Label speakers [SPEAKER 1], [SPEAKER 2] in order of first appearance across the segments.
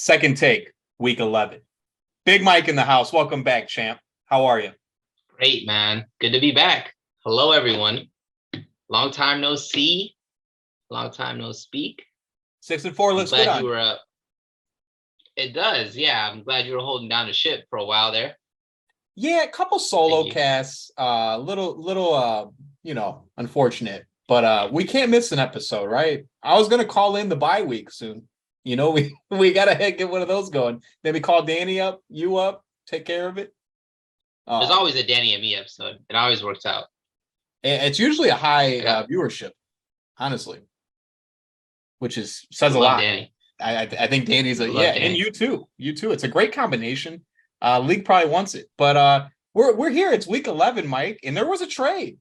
[SPEAKER 1] Second take, week 11. Big Mike in the house. Welcome back, champ. How are you?
[SPEAKER 2] Great, man. Good to be back. Hello, everyone. Long time no see. Long time no speak.
[SPEAKER 1] 6-4 looks good on
[SPEAKER 2] you were up. It does, yeah. I'm glad you were holding down the ship for a while there.
[SPEAKER 1] Yeah, a couple solo casts. Little, unfortunate. But we can't miss an episode, right? I was gonna call in the bye week soon. You know, we gotta get one of those going. Maybe call Danny up, you up, take care of it.
[SPEAKER 2] There's always a Danny and me episode. It always works out.
[SPEAKER 1] It's usually a high viewership, honestly, which says a lot.
[SPEAKER 2] Danny.
[SPEAKER 1] I think Danny's Danny. And you too. It's a great combination. League probably wants it, but we're here. It's week 11, Mike, and there was a trade.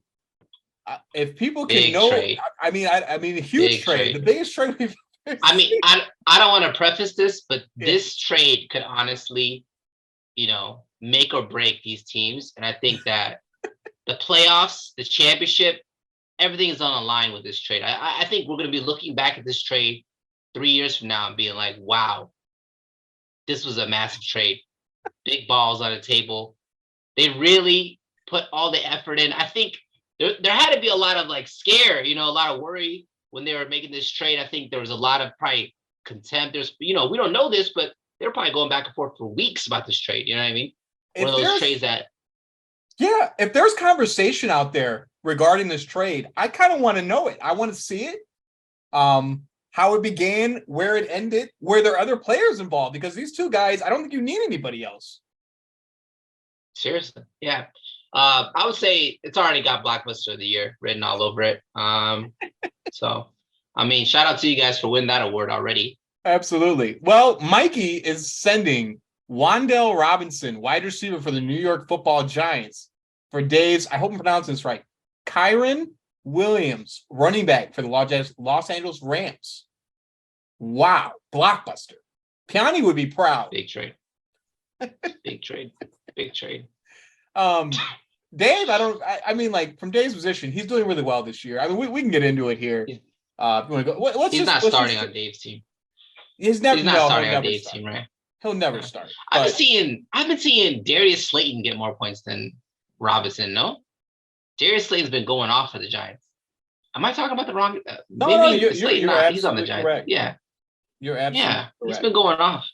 [SPEAKER 1] If people can know, trade. I mean, a huge trade, the biggest trade we've.
[SPEAKER 2] I mean, I don't want to preface this, but this trade could honestly, make or break these teams, and I think that the playoffs, the championship, everything is on the line with this trade. I think we're going to be looking back at this trade 3 years from now and being like, wow, this was a massive trade. Big balls on the table. They really put all the effort in. I think there had to be a lot of scare, a lot of worry when they were making this trade. I think there was a lot of probably contempt. There's, we don't know this, but they were probably going back and forth for weeks about this trade. You know what I mean? One of those trades that.
[SPEAKER 1] Yeah, if there's conversation out there regarding this trade, I kind of want to know it. I want to see it. How it began, where it ended, where there are other players involved, because these two guys, I don't think you need anybody else.
[SPEAKER 2] Seriously, yeah. I would say it's already got Blockbuster of the Year written all over it. So, I mean, shout out to you guys for winning that award already.
[SPEAKER 1] Absolutely. Well, Mikey is sending Wan'Dale Robinson, wide receiver for the New York Football Giants, for Dave's, I hope I'm pronouncing this right, Kyren Williams, running back for the Los Angeles Rams. Wow, blockbuster. Piani would be proud.
[SPEAKER 2] Big trade. Big trade. Big trade.
[SPEAKER 1] Dave, I mean, from Dave's position, he's doing really well this year. I mean, we can get into it here. If you want to go,
[SPEAKER 2] he's not starting on Dave's team.
[SPEAKER 1] He's not
[SPEAKER 2] starting on Dave's team, right?
[SPEAKER 1] He'll never start.
[SPEAKER 2] I've been seeing Darius Slayton get more points than Robinson. No, Darius Slayton's been going off for the Giants. Am I talking about the wrong?
[SPEAKER 1] No, you're
[SPEAKER 2] he's on the Giants.
[SPEAKER 1] Correct.
[SPEAKER 2] Yeah,
[SPEAKER 1] you're absolutely correct.
[SPEAKER 2] He's been going off.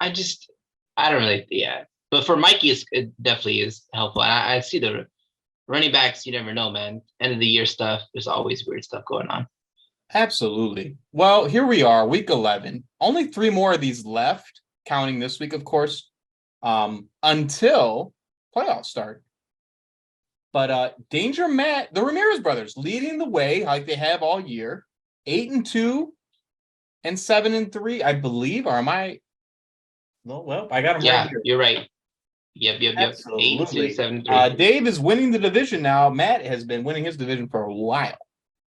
[SPEAKER 2] I don't really, But for Mikey, it definitely is helpful. I see the running backs. You never know, man. End of the year stuff. There's always weird stuff going on.
[SPEAKER 1] Absolutely. Well, here we are, week 11. Only 3 more of these left, counting this week, of course, until playoffs start. But Danger Matt, the Ramirez brothers, leading the way like they have all year, 8-2 and 7-3, I believe. Or am I? Well, I got them right here.
[SPEAKER 2] You're right. Yep.
[SPEAKER 1] Absolutely.
[SPEAKER 2] 8-2, 7-3.
[SPEAKER 1] Dave is winning the division now. Matt has been winning his division for a while.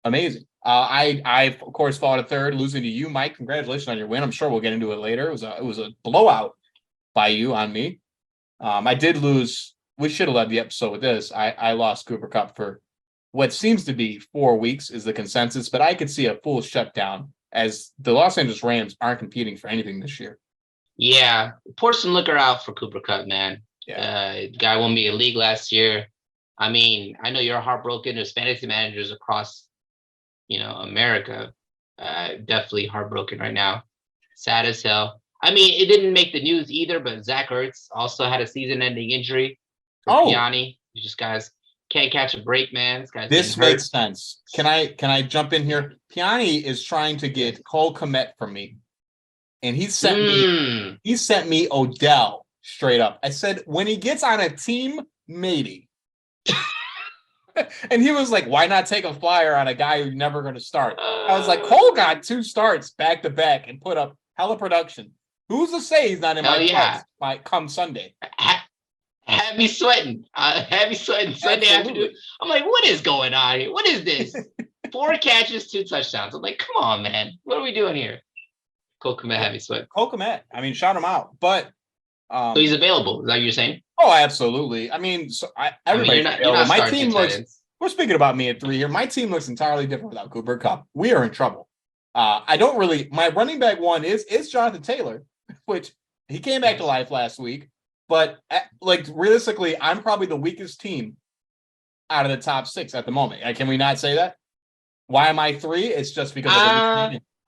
[SPEAKER 1] Amazing. I of course fought a third, losing to you, Mike. Congratulations on your win. I'm sure we'll get into it later. It was a blowout by you on me. I did lose. We should have led the episode with this. I lost Cooper Kupp for what seems to be 4 weeks is the consensus, but I could see a full shutdown as the Los Angeles Rams aren't competing for anything this year.
[SPEAKER 2] Yeah, pour some liquor out for Cooper Kupp, man. Yeah. Guy won me a league last year. I mean, I know you're heartbroken. There's fantasy managers across, America. Definitely heartbroken right now. Sad as hell. I mean, it didn't make the news either, but Zach Ertz also had a season-ending injury. Piani, you just guys can't catch a break, man.
[SPEAKER 1] This makes sense. Can I jump in here? Piani is trying to get Cole Kmet from me, and he sent me Odell straight up. I said when he gets on a team, maybe. And he was like, "Why not take a flyer on a guy who's never going to start?" I was like, "Cole got 2 starts back to back and put up hella production. Who's to say he's not in my class by come Sunday?"
[SPEAKER 2] Had me sweating. Sunday afternoon. I'm like, what is going on here? What is this? 4 catches, 2 touchdowns. I'm like, come on, man. What are we doing here? Cole Kmet had me sweating.
[SPEAKER 1] Cole Kmet. I mean, shout him out. But
[SPEAKER 2] so he's available. Is that what you're saying?
[SPEAKER 1] Oh, absolutely. I mean, everybody's available. My team looks. We're speaking about me at 3 here. My team looks entirely different without Cooper Kupp. We are in trouble. I don't really. My running back one is Jonathan Taylor. which he came back to life last week. But like realistically, I'm probably the weakest team out of the top 6 at the moment. Can we not say that? Why am I 3? It's just because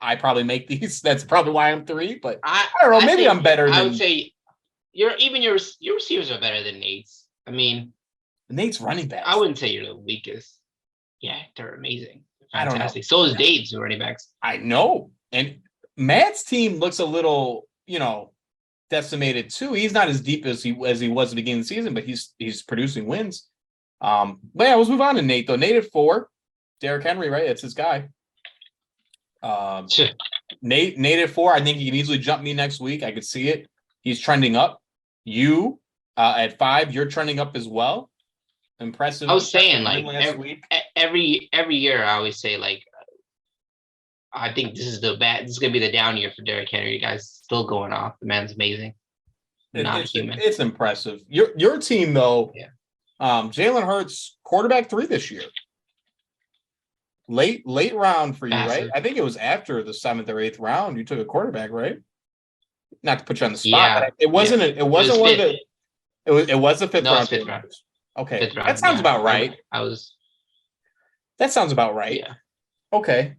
[SPEAKER 1] I probably make these. That's probably why I'm 3. But I don't know. Maybe I'm better.
[SPEAKER 2] I would say your receivers are better than Nate's. I mean,
[SPEAKER 1] Nate's running backs.
[SPEAKER 2] I wouldn't say you're the weakest. Yeah, they're amazing. They're fantastic.
[SPEAKER 1] I don't know.
[SPEAKER 2] So is Dave's running backs.
[SPEAKER 1] I know. And Matt's team looks a little, decimated too. He's not as deep as he was at the beginning of the season, but he's producing wins. But yeah, let's move on to Nate though. Nate at 4. Derrick Henry, right? That's his guy. Nate at 4. I think he can easily jump me next week. I could see it. He's trending up. You at 5, you're trending up as well. Impressive.
[SPEAKER 2] I was saying like every year I always say like I think this is gonna be the down year for Derrick Henry. You guys still going off. The man's amazing. Not human.
[SPEAKER 1] It's impressive. Your team though,
[SPEAKER 2] yeah.
[SPEAKER 1] Jalen Hurts, quarterback 3 this year. Late round for you, right? I think it was after the 7th or 8th round you took a quarterback, right? Not to put you on the spot, but it wasn't. It wasn't one of the. It was the 5th round.
[SPEAKER 2] 5th round.
[SPEAKER 1] Okay,
[SPEAKER 2] 5th round,
[SPEAKER 1] that sounds about right. That sounds about right.
[SPEAKER 2] Yeah.
[SPEAKER 1] Okay.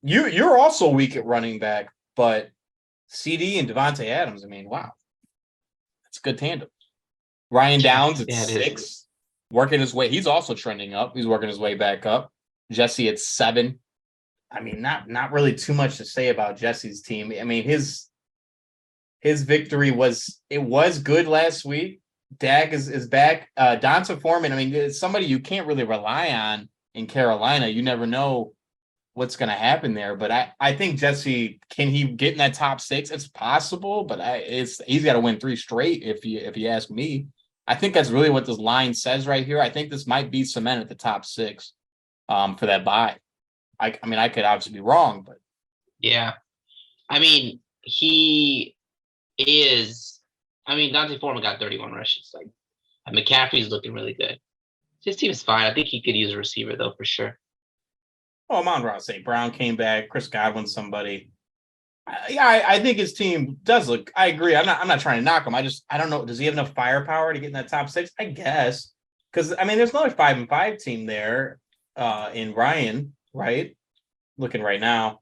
[SPEAKER 1] You're also weak at running back, but CD and Devontae Adams. I mean, wow, that's a good tandem. Ryan Downs at 6, working his way. He's also trending up. He's working his way back up. Jesse at 7. I mean, not really too much to say about Jesse's team. I mean, his victory was good last week. Dak is back. Donta Foreman, I mean, it's somebody you can't really rely on in Carolina. You never know what's going to happen there. But I think Jesse, can he get in that top 6? It's possible, but he's got to win 3 straight if you ask me. I think that's really what this line says right here. I think this might be cement at the top 6 for that bye. I mean, I could obviously be wrong, but
[SPEAKER 2] yeah. I mean, Donta Foreman got 31 rushes. Like McCaffrey's looking really good. His team is fine. I think he could use a receiver though for sure.
[SPEAKER 1] Oh, Amon-Ra St. Brown came back. Chris Godwin, somebody. I think his team does look. I agree. I'm not trying to knock him. I don't know. Does he have enough firepower to get in that top 6? I guess because I mean, there's another 5-5 team there in Ryan, right? Looking right now.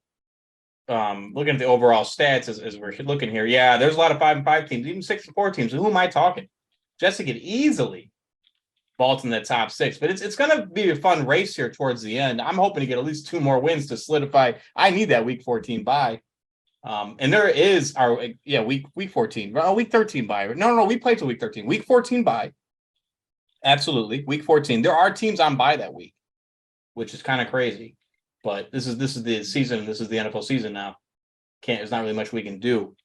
[SPEAKER 1] Looking at the overall stats as we're looking here. Yeah, there's a lot of 5-5 teams, even 6-4 teams. Who am I talking? Jesse could easily vault in the top 6, but it's going to be a fun race here towards the end. I'm hoping to get at least 2 more wins to solidify. I need that week 14 bye. And there is our week 14, week 13 bye. No, we played till week 13. Week 14 bye. Absolutely, week 14. There are teams on bye that week, which is kind of crazy. But this is the season. This is the NFL season now. There's not really much we can do.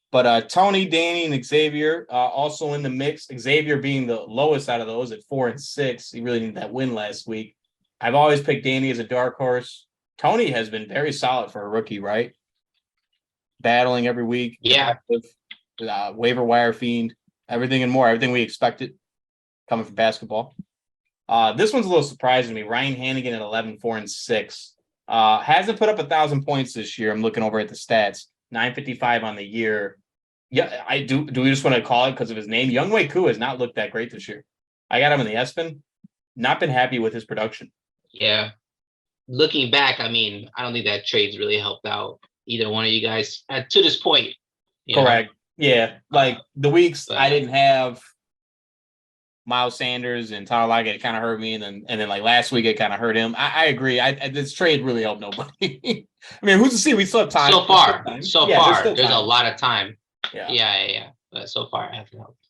[SPEAKER 1] But Tony, Danny, and Xavier also in the mix. Xavier being the lowest out of those at 4 and 6. He really needed that win last week. I've always picked Danny as a dark horse. Tony has been very solid for a rookie, right? Battling every week.
[SPEAKER 2] Yeah.
[SPEAKER 1] Waiver wire fiend. Everything and more. Everything we expected coming from basketball. This one's a little surprising to me. Ryan Hannigan at 11, 4 and 6. Hasn't put up 1,000 points this year. I'm looking over at the stats. 955 on the year. Yeah, I do. Do we just want to call it because of his name? Younghoe Koo has not looked that great this year. I got him in the ESPN. Not been happy with his production.
[SPEAKER 2] Yeah. Looking back, I mean, I don't think that trade's really helped out either one of you guys to this point.
[SPEAKER 1] Correct. Yeah. Like the weeks I didn't have Miles Sanders and Tyler Lockett, it kind of hurt me. And then like last week, it kind of hurt him. I agree. This trade really helped nobody. I mean, who's to see? We still have time.
[SPEAKER 2] So far, there's a lot of time. Yeah. But so far, it hasn't helped.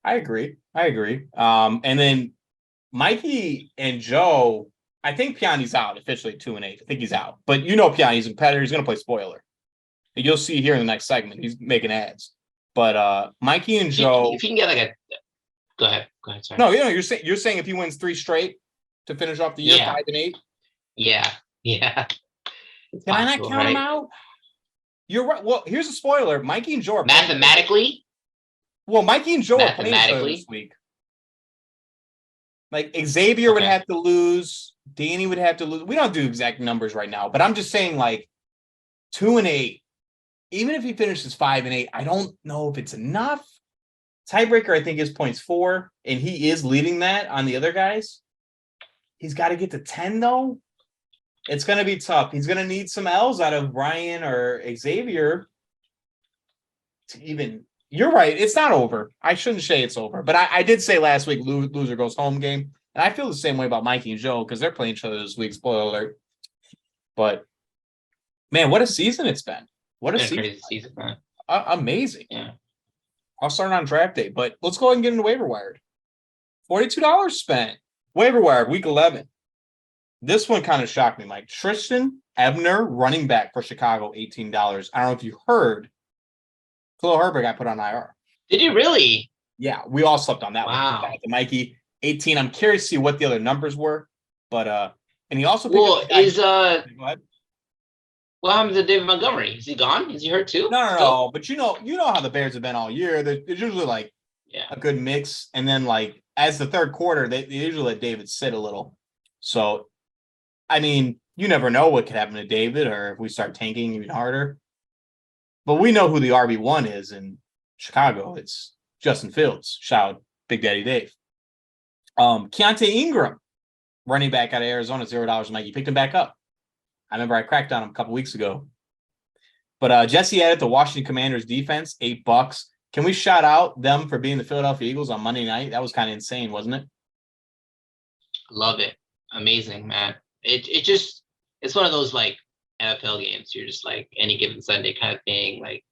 [SPEAKER 1] I agree. And then Mikey and Joe, I think Piani's out officially 2 and 8. I think he's out. But Piani's a competitor. He's going to play spoiler. You'll see here in the next segment. He's making ads. But Mikey and Joe.
[SPEAKER 2] If you can get like a. Go ahead. Sorry.
[SPEAKER 1] No, you're saying if he wins 3 straight to finish off the year, 5 and 8.
[SPEAKER 2] Yeah.
[SPEAKER 1] Can I not count him out? You're right. Well, here's a spoiler. Mikey and Joe are
[SPEAKER 2] mathematically.
[SPEAKER 1] Well, Mikey and Joe are playing this week. Like Xavier would have to lose. Danny would have to lose. We don't do exact numbers right now, but I'm just saying like 2 and 8 even if he finishes 5-8, I don't know if it's enough. Tiebreaker, I think, is points 4, and he is leading that on the other guys. He's got to get to 10, though. It's going to be tough. He's going to need some L's out of Ryan or Xavier to even. You're right. It's not over. I shouldn't say it's over, but I did say last week loser goes home game, and I feel the same way about Mikey and Joe because they're playing each other this week. Spoiler alert. But man, what a season it's been! What a
[SPEAKER 2] crazy season, man.
[SPEAKER 1] Amazing.
[SPEAKER 2] Yeah.
[SPEAKER 1] I'll start on draft day, but let's go ahead and get into Waiver Wired. $42 spent. Waiver Wired, week 11. This one kind of shocked me, Mike. Tristan Ebner, running back for Chicago, $18. I don't know if you heard. Khalil Herbert got put on IR.
[SPEAKER 2] Did you really?
[SPEAKER 1] Yeah, we all slept on that one.
[SPEAKER 2] Wow.
[SPEAKER 1] Mikey, 18. I'm curious to see what the other numbers were, but and he also
[SPEAKER 2] Well, is
[SPEAKER 1] Go ahead.
[SPEAKER 2] what happened to David Montgomery? Is he gone? Is he hurt too?
[SPEAKER 1] No. But you know how the Bears have been all year. There's usually like a good mix, and then like as the third quarter, they usually let David sit a little. So, I mean, you never know what could happen to David, or if we start tanking even harder. But we know who the RB1 is in Chicago. It's Justin Fields. Shout out Big Daddy Dave. Keontae Ingram, running back out of Arizona, $0. Mike, you picked him back up. I remember I cracked on him a couple weeks ago. But Jesse added the Washington Commanders defense, $8. Can we shout out them for being the Philadelphia Eagles on Monday night? That was kind of insane, wasn't it?
[SPEAKER 2] Love it. Amazing, man. It's one of those like NFL games. You're just like any given Sunday kind of thing. Like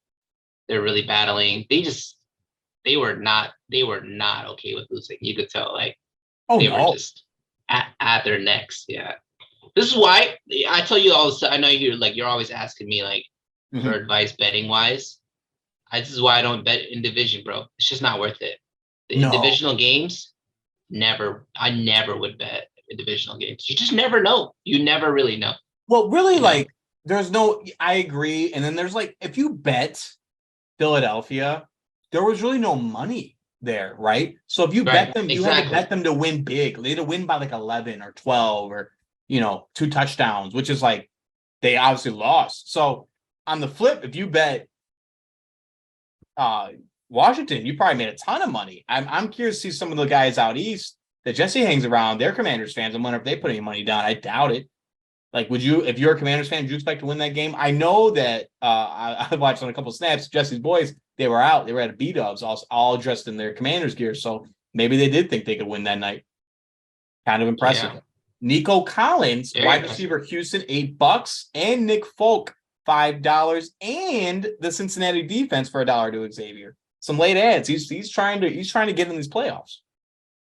[SPEAKER 2] they're really battling. They were not okay with losing. You could tell like they were just at their necks. Yeah. This is why I tell you all this. I know you're always asking me like for advice betting wise. This is why I don't bet in division, bro. It's just not worth it. In divisional games, I never would bet in divisional games. You just never know. You never really know.
[SPEAKER 1] Well, really, like I agree. And then there's like, if you bet Philadelphia, there was really no money there, right? So if you bet them, you had to bet them to win big. They had to win by like 11 or 12 or, 2 touchdowns, which is like, they obviously lost. So on the flip, if you bet Washington, you probably made a ton of money. I'm curious to see some of the guys out east that Jesse hangs around. They're Commanders fans. I wonder if they put any money down. I doubt it. Like, if you're a Commanders fan, would you expect to win that game? I know that I watched on a couple of snaps, Jesse's boys, they were out. They were at B-Dubs, all dressed in their Commanders gear. So maybe they did think they could win that night. Kind of impressive. Yeah. Nico Collins, wide receiver, Houston, $8, and Nick Folk, $5, and the Cincinnati defense for $1 to Xavier. Some late ads. He's trying to get in these playoffs.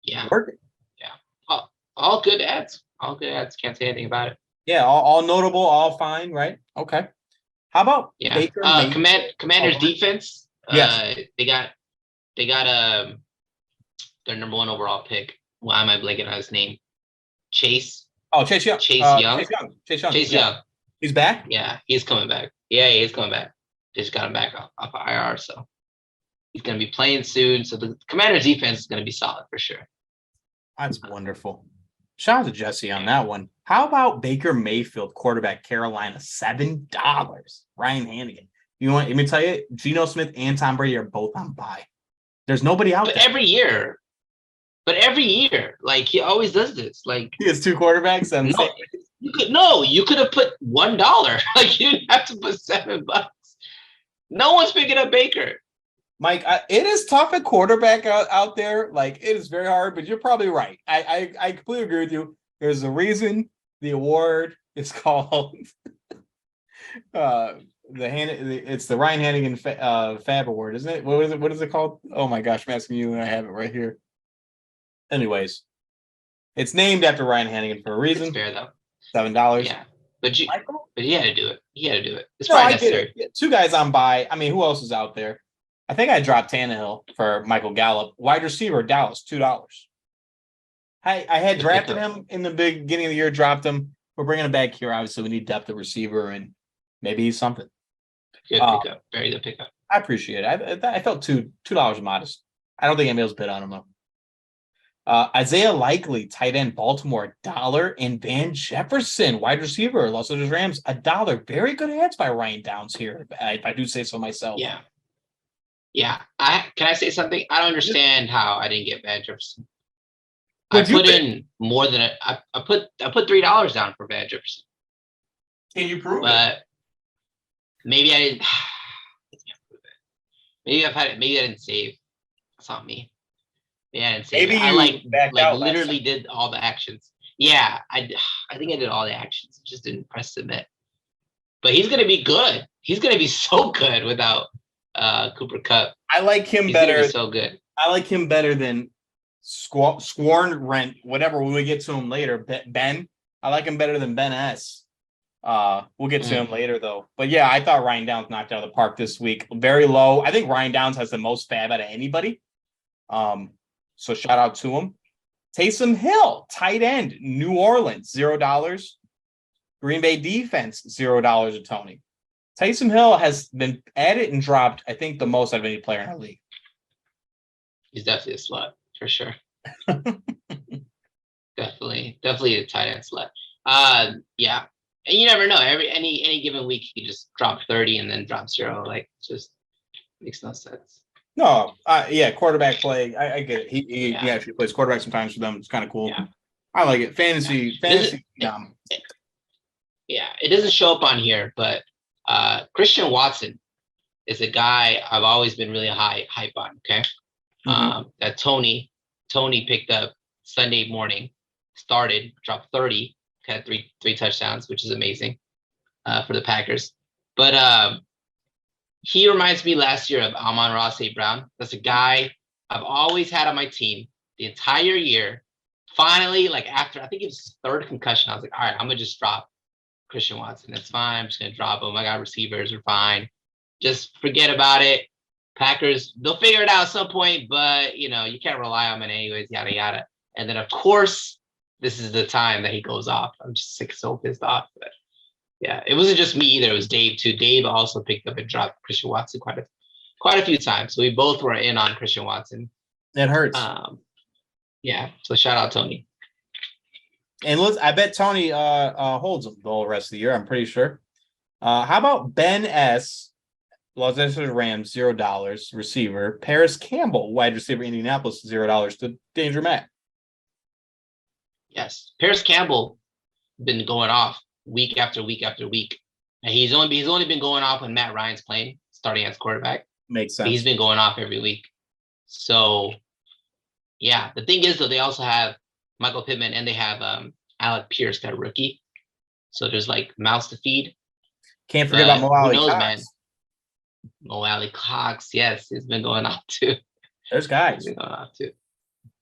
[SPEAKER 2] Yeah. Working. Yeah. All good ads. All good ads. Can't say anything about it.
[SPEAKER 1] Yeah, all notable, all fine, right? Okay. How about Baker?
[SPEAKER 2] Commanders defense?
[SPEAKER 1] Yes.
[SPEAKER 2] They got their number 1 overall pick. Why am I blanking on his name? Chase.
[SPEAKER 1] Oh, Chase Young.
[SPEAKER 2] Chase Young.
[SPEAKER 1] Chase Young. He's back?
[SPEAKER 2] Yeah, he's coming back. Yeah, he's coming back. Just got him back off IR, so he's going to be playing soon. So the Commanders defense is going to be solid for sure.
[SPEAKER 1] That's wonderful. Shout out to Jesse on that one. How about Baker Mayfield, quarterback, Carolina, $7? Ryan Hannigan. Let me tell you, Geno Smith and Tom Brady are both on bye. There's nobody out there.
[SPEAKER 2] But every year, like he always does this. Like
[SPEAKER 1] he has 2 quarterbacks.
[SPEAKER 2] You could have put $1. Like you didn't have to put $7. No one's picking up Baker.
[SPEAKER 1] Mike, it is tough at quarterback out there. Like it is very hard, but you're probably right. I completely agree with you. There's a reason the award is called it's the Ryan Hannigan Fab Award, isn't it? What is it called? Oh my gosh, I'm asking you, and I have it right here. Anyways, it's named after Ryan Hannigan for a reason.
[SPEAKER 2] It's fair though.
[SPEAKER 1] $7.
[SPEAKER 2] Yeah, but he had to do it. It's
[SPEAKER 1] probably
[SPEAKER 2] necessary.
[SPEAKER 1] Yeah, 2 guys on bye. I mean, who else is out there? I think I dropped Tannehill for Michael Gallup. Wide receiver, Dallas, $2. I had drafted him in the beginning of the year, dropped him. We're bringing him back here. Obviously, we need depth at receiver, and maybe he's something.
[SPEAKER 2] Good pickup. Very good pickup.
[SPEAKER 1] I appreciate it. I felt $2 modest. I don't think anybody else bid on him, though. Isaiah Likely, tight end, Baltimore, $1, and Van Jefferson, wide receiver, Los Angeles Rams, $1. Very good ads by Ryan Downs here, if I do say so myself.
[SPEAKER 2] Yeah. Yeah. Can I say something? I don't understand how I didn't get Van Jefferson. I put in more than I put $3 down for Van Jefferson.
[SPEAKER 1] Can you prove it?
[SPEAKER 2] But maybe I didn't. Maybe I didn't save. That's not me. Yeah, and
[SPEAKER 1] maybe
[SPEAKER 2] I
[SPEAKER 1] literally
[SPEAKER 2] did all the actions. Yeah, I think I did all the actions. Just didn't press submit. But he's gonna be good. He's gonna be so good without Cooper Kupp.
[SPEAKER 1] I like him better.
[SPEAKER 2] So good.
[SPEAKER 1] I like him better than Sworn Rent. Whatever. When we get to him later, Ben. I like him better than Ben S. We'll get to him later though. But yeah, I thought Ryan Downs knocked out of the park this week. Very low. I think Ryan Downs has the most fab out of anybody. So shout out to him. Taysom Hill, tight end, New Orleans, $0. Green Bay defense, $0 of Tony. Taysom Hill has been added and dropped, I think, the most out of any player in the league.
[SPEAKER 2] He's definitely a slut, for sure. definitely a tight end slut. Yeah. And you never know. Any given week he just drop 30 and then drop 0. Like, just makes no sense.
[SPEAKER 1] No, yeah, quarterback play. I get it. He actually plays quarterback sometimes for them. It's kind of cool.
[SPEAKER 2] Yeah.
[SPEAKER 1] I like it. Fantasy.
[SPEAKER 2] Yeah, it doesn't show up on here, but Christian Watson is a guy I've always been really hype on. Okay, that Tony picked up Sunday morning, started, dropped 30, had three touchdowns, which is amazing for the Packers. But he reminds me last year of Amon-Ra St. Brown. That's a guy I've always had on my team the entire year. Finally, like after, I think it was his third concussion, I was like, all right, I'm going to just drop Christian Watson. It's fine. I'm just going to drop him. I got receivers. Are fine. Just forget about it. Packers, they'll figure it out at some point, but, you can't rely on him anyways, yada, yada. And then, of course, this is the time that he goes off. I'm just so pissed off. But yeah, it wasn't just me either. It was Dave too. Dave also picked up and dropped Christian Watson quite a few times. So we both were in on Christian Watson.
[SPEAKER 1] It hurts.
[SPEAKER 2] Yeah. So shout out Tony.
[SPEAKER 1] And I bet Tony holds him the whole rest of the year. I'm pretty sure. How about Ben S. Los Angeles Rams, $0 receiver. Paris Campbell, wide receiver, Indianapolis, $0 to Danger Matt.
[SPEAKER 2] Yes, Paris Campbell been going off week after week after week. And he's only been going off when Matt Ryan's playing, starting as quarterback.
[SPEAKER 1] Makes sense.
[SPEAKER 2] But he's been going off every week. So, yeah. The thing is, though, they also have Michael Pittman and they have Alec Pierce, that rookie. So there's like mouths to feed.
[SPEAKER 1] Can't forget about Mo Alley Cox.
[SPEAKER 2] Man. Mo Alley Cox, yes, he's been going off too.
[SPEAKER 1] There's guys.
[SPEAKER 2] He's been going off too.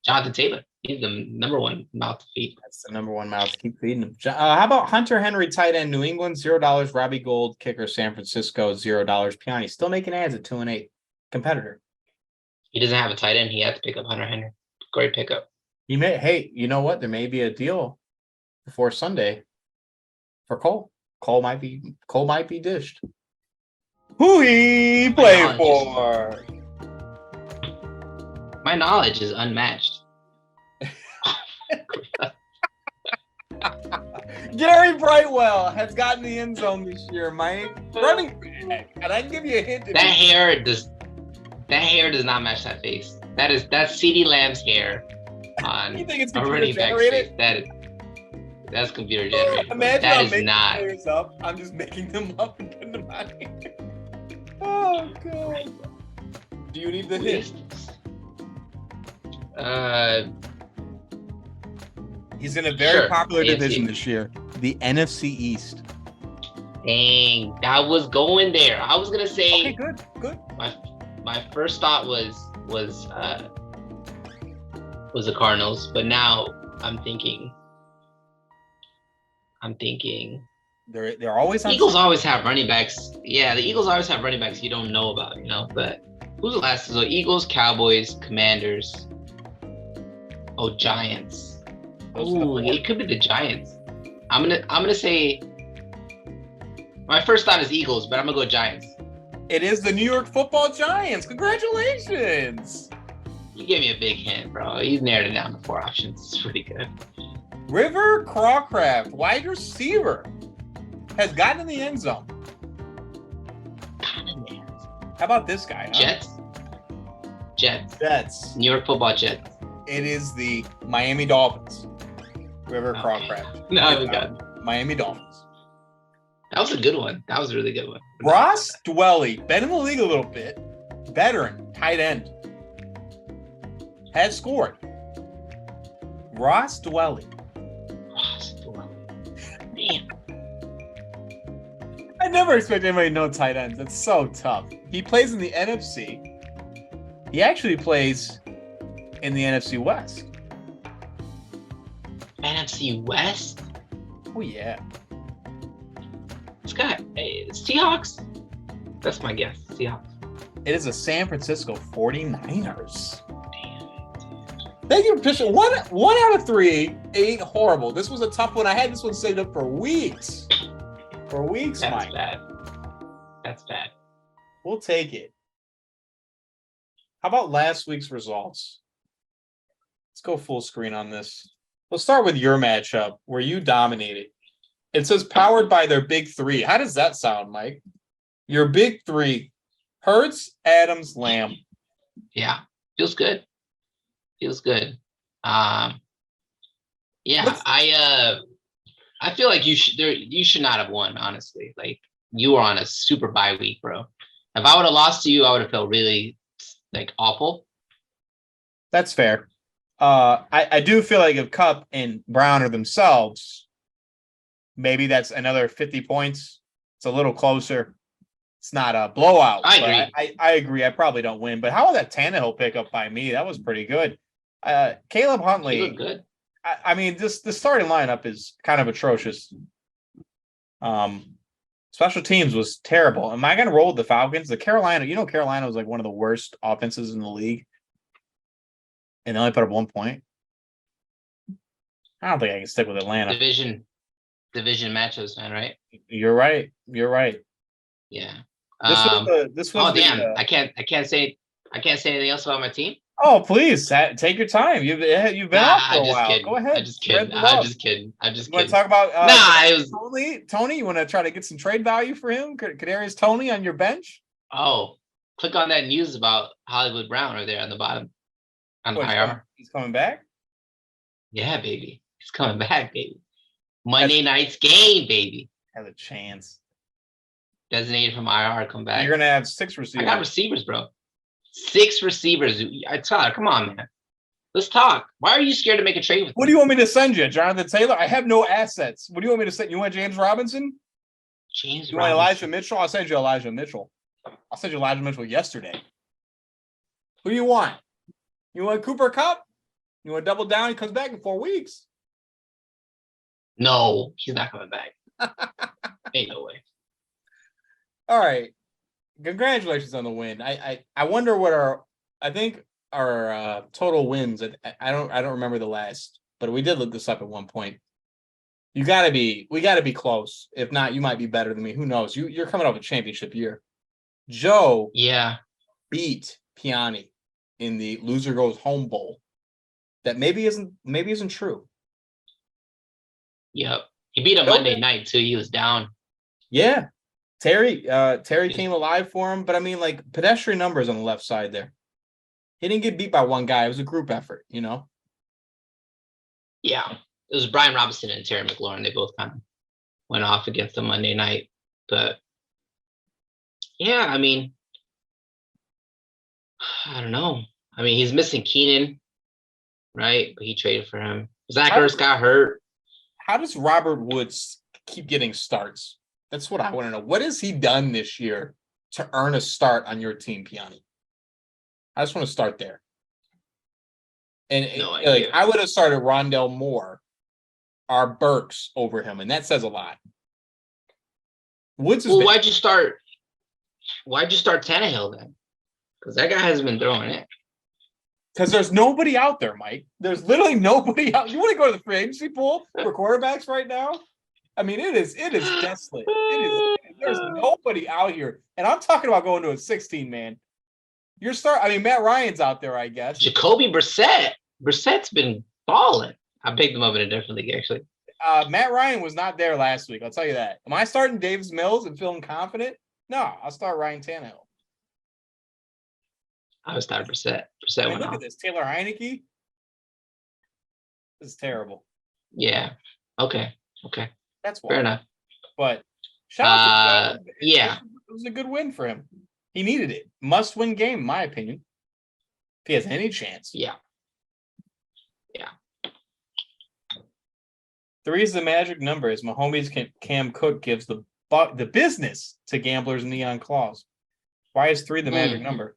[SPEAKER 2] Jonathan Taylor, he's the number one mouth to feed.
[SPEAKER 1] That's the number one mouth. Keep feeding him. How about Hunter Henry, tight end, New England, $0. Robbie Gould, kicker, San Francisco, $0. Piani, still making ads at 2-8. Competitor.
[SPEAKER 2] He doesn't have a tight end. He had to pick up Hunter Henry. Great pickup.
[SPEAKER 1] Hey, you know what? There may be a deal before Sunday for Cole. Cole might be dished. Who he play for?
[SPEAKER 2] My knowledge is unmatched.
[SPEAKER 1] Gary Brightwell has gotten the end zone this year, Mike. Running back. And I can give you a hint.
[SPEAKER 2] That hair does not match that face. That's CeeDee Lamb's hair on
[SPEAKER 1] you think it's
[SPEAKER 2] a running back face. That's computer generated.
[SPEAKER 1] Imagine
[SPEAKER 2] that
[SPEAKER 1] I'm
[SPEAKER 2] is
[SPEAKER 1] making
[SPEAKER 2] not.
[SPEAKER 1] Players up. I'm just making them up and putting them on here. Oh god. Do you need the hint? He's in a very popular division this year, the NFC East.
[SPEAKER 2] Dang, I was going there. I was gonna say.
[SPEAKER 1] Okay, good.
[SPEAKER 2] My first thought was the Cardinals, but now I'm thinking.
[SPEAKER 1] They're always on.
[SPEAKER 2] Eagles always have running backs. Yeah, the Eagles always have running backs you don't know about, But who's the last? So Eagles, Cowboys, Commanders. Oh, Giants. Ooh, it could be the Giants. I'm gonna say. My first thought is Eagles, but I'm gonna go Giants.
[SPEAKER 1] It is the New York Football Giants. Congratulations.
[SPEAKER 2] You gave me a big hint, bro. He's narrowed it down to 4 options. It's pretty good.
[SPEAKER 1] River Crawcraft, wide receiver, has gotten in the end zone. How about this guy? Huh?
[SPEAKER 2] Jets. New York Football Jets.
[SPEAKER 1] It is the Miami Dolphins. River Crawcraft.
[SPEAKER 2] No, God.
[SPEAKER 1] Miami Dolphins.
[SPEAKER 2] That was a good one. That was a really good one.
[SPEAKER 1] Ross Dwelly, been in the league a little bit. Veteran, tight end. Has scored. Ross Dwelly.
[SPEAKER 2] Damn.
[SPEAKER 1] I never expect anybody to know tight ends. That's so tough. He plays in the NFC. He actually plays in the NFC West.
[SPEAKER 2] NFC West?
[SPEAKER 1] Oh, yeah.
[SPEAKER 2] This guy, hey, Seahawks? That's my guess. Seahawks.
[SPEAKER 1] It is a San Francisco 49ers. Thank you, Bishop. One out of 3 ain't horrible. This was a tough one. I had this one saved up for weeks.
[SPEAKER 2] That's
[SPEAKER 1] Mike.
[SPEAKER 2] bad. That's bad.
[SPEAKER 1] We'll take it. How about last week's results? Let's go full screen on this. Let's start with your matchup where you dominated. It says powered by their big 3. How does that sound, Mike? Your big 3. Hurts, Adams, Lamb.
[SPEAKER 2] Yeah. Feels good. Yeah, I feel like you should not have won, honestly. Like, you were on a super bye week, bro. If I would have lost to you, I would have felt really like awful.
[SPEAKER 1] That's fair. I do feel like if Kupp and Brown are themselves, maybe that's another 50 points. It's a little closer. It's not a blowout.
[SPEAKER 2] I agree.
[SPEAKER 1] I agree. I probably don't win. But how about that Tannehill pickup by me? That was pretty good. Caleb Huntley.
[SPEAKER 2] You look good.
[SPEAKER 1] I mean, the starting lineup is kind of atrocious. Special teams was terrible. Am I going to roll with the Falcons? Carolina was like one of the worst offenses in the league. And they only put up 1 point. I don't think I can stick with Atlanta.
[SPEAKER 2] Division matchups, man, right?
[SPEAKER 1] You're right.
[SPEAKER 2] Yeah.
[SPEAKER 1] This was
[SPEAKER 2] damn. I can't say anything else about my team.
[SPEAKER 1] Oh, please take your time. You've been out for a while.
[SPEAKER 2] Kidding.
[SPEAKER 1] Go ahead.
[SPEAKER 2] I'm just kidding. You
[SPEAKER 1] want to talk about
[SPEAKER 2] it was
[SPEAKER 1] Tony? You want to try to get some trade value for him? Kadarius Toney on your bench?
[SPEAKER 2] Oh, click on that news about Hollywood Brown right there on the bottom on IR.
[SPEAKER 1] He's coming back?
[SPEAKER 2] Yeah, baby. He's coming back, baby. Monday night's game, baby.
[SPEAKER 1] Has a chance.
[SPEAKER 2] Designated from IR, come back.
[SPEAKER 1] You're gonna have 6 receivers.
[SPEAKER 2] I got receivers, bro. 6 receivers. Tyler, come on, man. Let's talk. Why are you scared to make a trade with
[SPEAKER 1] What do you want me to send you, Jonathan Taylor? I have no assets. What do you want me to send? You want James Robinson?
[SPEAKER 2] You
[SPEAKER 1] want Elijah Mitchell? I'll send you Elijah Mitchell. I'll send you Elijah Mitchell yesterday. Who do you want? You want Cooper Kupp? You want to double down? He comes back in 4 weeks.
[SPEAKER 2] No, he's not coming back. Ain't no way.
[SPEAKER 1] All right. Congratulations on the win. I wonder what our total wins. I don't remember the last, but we did look this up at one point. We got to be close. If not, you might be better than me. Who knows? You're coming off a championship year. Joe beat Piani in the Loser Goes Home Bowl. That maybe isn't true.
[SPEAKER 2] Yep. He beat him Monday night too. He was down.
[SPEAKER 1] Yeah. Terry came alive for him, but I mean, like, pedestrian numbers on the left side there. He didn't get beat by one guy. It was a group effort, you know?
[SPEAKER 2] Yeah. It was Brian Robinson and Terry McLaurin. They both kind of went off against him Monday night. But, yeah, I mean, I don't know. I mean, he's missing Keenan, right? But he traded for him. Zach Ertz got hurt.
[SPEAKER 1] How does Robert Woods keep getting starts? That's what I want to know. What has he done this year to earn a start on your team, Piani? I just want to start there. And I would have started Rondell Moore, our Burks, over him, and that says a lot. Woods.
[SPEAKER 2] Well, why'd you start Tannehill then? Because that guy hasn't been throwing it.
[SPEAKER 1] Because there's nobody out there, Mike. There's literally nobody out. You want to go to the free agency pool for quarterbacks right now? I mean, it is desolate. There's nobody out here. And I'm talking about going to a 16-man. I mean, Matt Ryan's out there, I guess.
[SPEAKER 2] Jacoby Brissett. Brissett's been balling. I picked him up in a different league, actually.
[SPEAKER 1] Matt Ryan was not there last week. I'll tell you that. Am I starting Davis Mills and feeling confident? No, I'll start Ryan Tannehill.
[SPEAKER 2] I would start Brissett.
[SPEAKER 1] I mean, look at this. Taylor Heineke. This is terrible.
[SPEAKER 2] Yeah. Okay.
[SPEAKER 1] That's why.
[SPEAKER 2] Fair enough.
[SPEAKER 1] But shout out to
[SPEAKER 2] yeah.
[SPEAKER 1] It was a good win for him. He needed it. Must win game, in my opinion. If he has any chance.
[SPEAKER 2] Yeah.
[SPEAKER 1] 3 is the magic number. As Mahomes Cam Cook gives the business to gamblers neon claws. Why is 3 the magic number?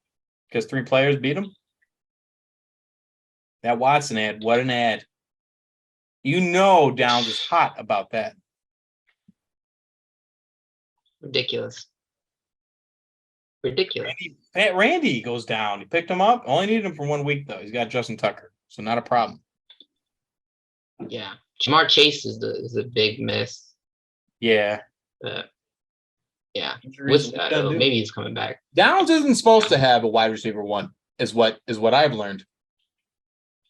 [SPEAKER 1] Because 3 players beat him? That Watson ad, what an ad. You know Downs is hot about that.
[SPEAKER 2] Ridiculous.
[SPEAKER 1] Randy goes down. He picked him up. Only needed him for 1 week, though. He's got Justin Tucker, so not a problem.
[SPEAKER 2] Yeah. Jamar Chase is a big miss.
[SPEAKER 1] Yeah.
[SPEAKER 2] Yeah. Maybe he's coming back.
[SPEAKER 1] Downs isn't supposed to have a wide receiver 1, is what I've learned.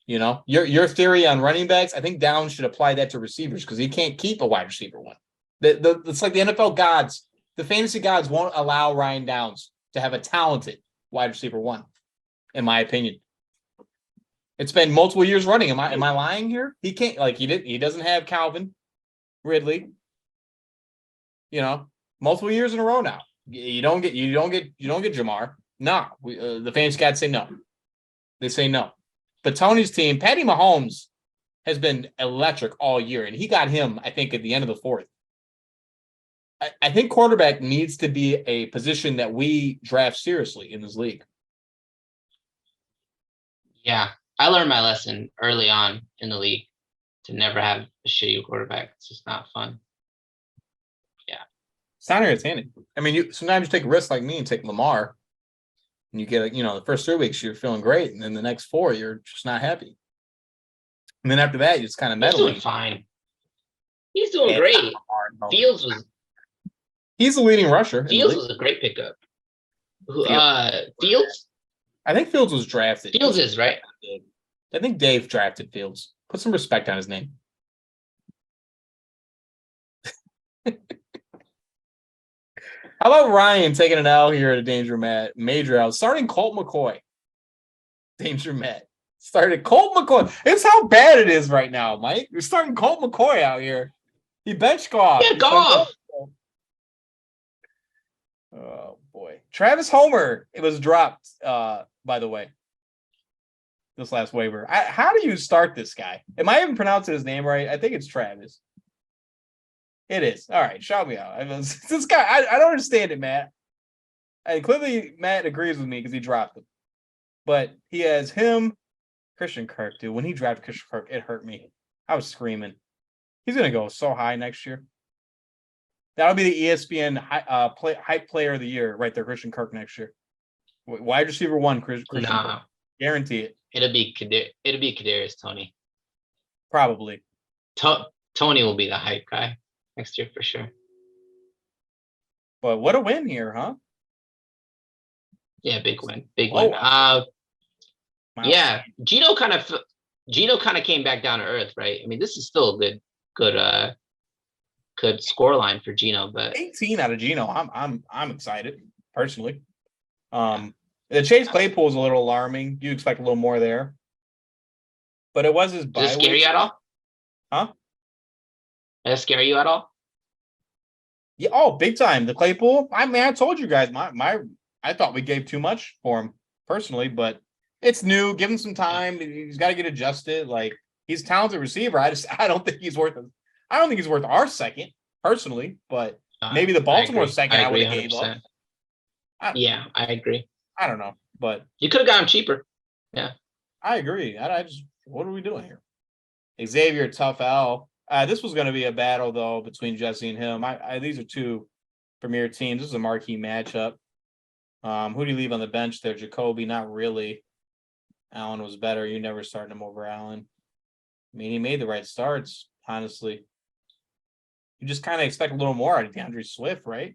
[SPEAKER 1] You know, your theory on running backs, I think Downs should apply that to receivers because he can't keep a wide receiver 1. It's like the NFL gods, the fantasy gods won't allow Ryan Downs to have a talented wide receiver 1, in my opinion. It's been multiple years running. Am I lying here? He can't, he doesn't have Calvin Ridley. You know, multiple years in a row now. You don't get Jamar. No, the fantasy gods say no. They say no. But Tony's team, Patty Mahomes, has been electric all year, and he got him, I think, at the end of the 4th. I think quarterback needs to be a position that we draft seriously in this league.
[SPEAKER 2] Yeah, I learned my lesson early on in the league to never have a shitty quarterback. It's just not fun. Yeah.
[SPEAKER 1] It's not entertaining. I mean, sometimes you take a risk like me and take Lamar, and you get, the first 3 weeks you're feeling great, and then the next 4 you're just not happy. And then after that, you're just kind of meddling.
[SPEAKER 2] He's doing fine. He's doing great.
[SPEAKER 1] He's the leading rusher.
[SPEAKER 2] Fields was a great pickup. Fields?
[SPEAKER 1] I think Fields was drafted.
[SPEAKER 2] Fields is, right?
[SPEAKER 1] I think Dave drafted Fields. Put some respect on his name. How about Ryan taking an L here at a major L, starting Colt McCoy. Danger Matt. Started Colt McCoy. It's how bad it is right now, Mike. You're starting Colt McCoy out here. He bench Goff.
[SPEAKER 2] Yeah, Goff.
[SPEAKER 1] Oh boy. Travis Homer. It was dropped, by the way. This last waiver. How do you start this guy? Am I even pronouncing his name right? I think it's Travis. It is. All right, shout me out. This guy, I don't understand it, Matt. And clearly Matt agrees with me because he dropped him. But he has him, Christian Kirk, dude. When he drafted Christian Kirk, it hurt me. I was screaming. He's going to go so high next year. That'll be the ESPN hype player of the year right there, Christian Kirk next year. Wide receiver 1, Christian Kirk. Guarantee it.
[SPEAKER 2] It'll be Kadarius Toney.
[SPEAKER 1] Probably.
[SPEAKER 2] Tony will be the hype guy next year for sure.
[SPEAKER 1] But what a win here, huh?
[SPEAKER 2] Yeah, big win. Yeah, Gino kind of came back down to earth, right? I mean, this is still a good score line for Gino, but
[SPEAKER 1] 18 out of Gino. I'm excited personally. The Chase Claypool is a little alarming. You expect a little more there, but it was his bye week.
[SPEAKER 2] Does it scare you at all?
[SPEAKER 1] Huh?
[SPEAKER 2] Does it scare you at all?
[SPEAKER 1] Yeah. Oh, big time. The Claypool. I mean, I told you guys I thought we gave too much for him personally, but it's new. Give him some time. He's got to get adjusted. Like, he's a talented receiver. I don't think he's worth our second personally, but maybe the Baltimore second I would have gave up.
[SPEAKER 2] Yeah, I agree.
[SPEAKER 1] I don't know, but
[SPEAKER 2] you could have gotten cheaper. Yeah,
[SPEAKER 1] I agree. What are we doing here? Xavier, tough L. This was going to be a battle though between Jesse and him. These are 2 premier teams. This is a marquee matchup. Who do you leave on the bench there? Jacoby, not really. Allen was better. You never started him over Allen. I mean, he made the right starts, honestly. You just kind of expect a little more out of DeAndre Swift, right?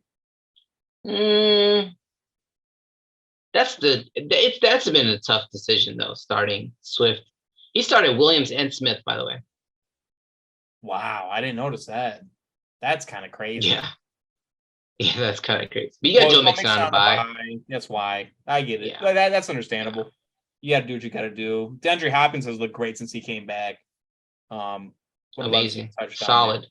[SPEAKER 2] That's been a tough decision though. Starting Swift, he started Williams and Smith, by the way.
[SPEAKER 1] Wow, I didn't notice that. That's kind of crazy.
[SPEAKER 2] Yeah, yeah, that's kind of crazy. But you got Joe Mixon on a bye.
[SPEAKER 1] That's why I get it.
[SPEAKER 2] Yeah.
[SPEAKER 1] That's understandable. Yeah. You got to do what you got to do. DeAndre Hopkins has looked great since he came back.
[SPEAKER 2] Amazing, solid.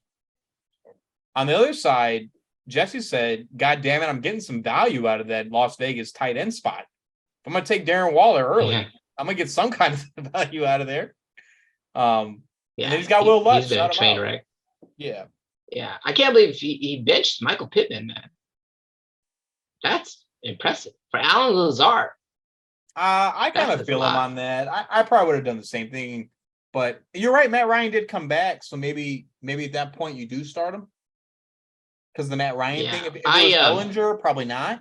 [SPEAKER 1] On the other side, Jesse said, "God damn it, I'm getting some value out of that Las Vegas tight end spot. If I'm gonna take Darren Waller early, I'm gonna get some kind of value out of there." Yeah, and then he's got Will Lutz.
[SPEAKER 2] He's been a train wreck.
[SPEAKER 1] Yeah.
[SPEAKER 2] Yeah, I can't believe he benched Michael Pittman, man. That's impressive for Alan Lazard.
[SPEAKER 1] I kind of feel him on that. I probably would have done the same thing, but you're right. Matt Ryan did come back, so maybe at that point you do start him because the Matt Ryan thing. If it was Ellinger, probably not.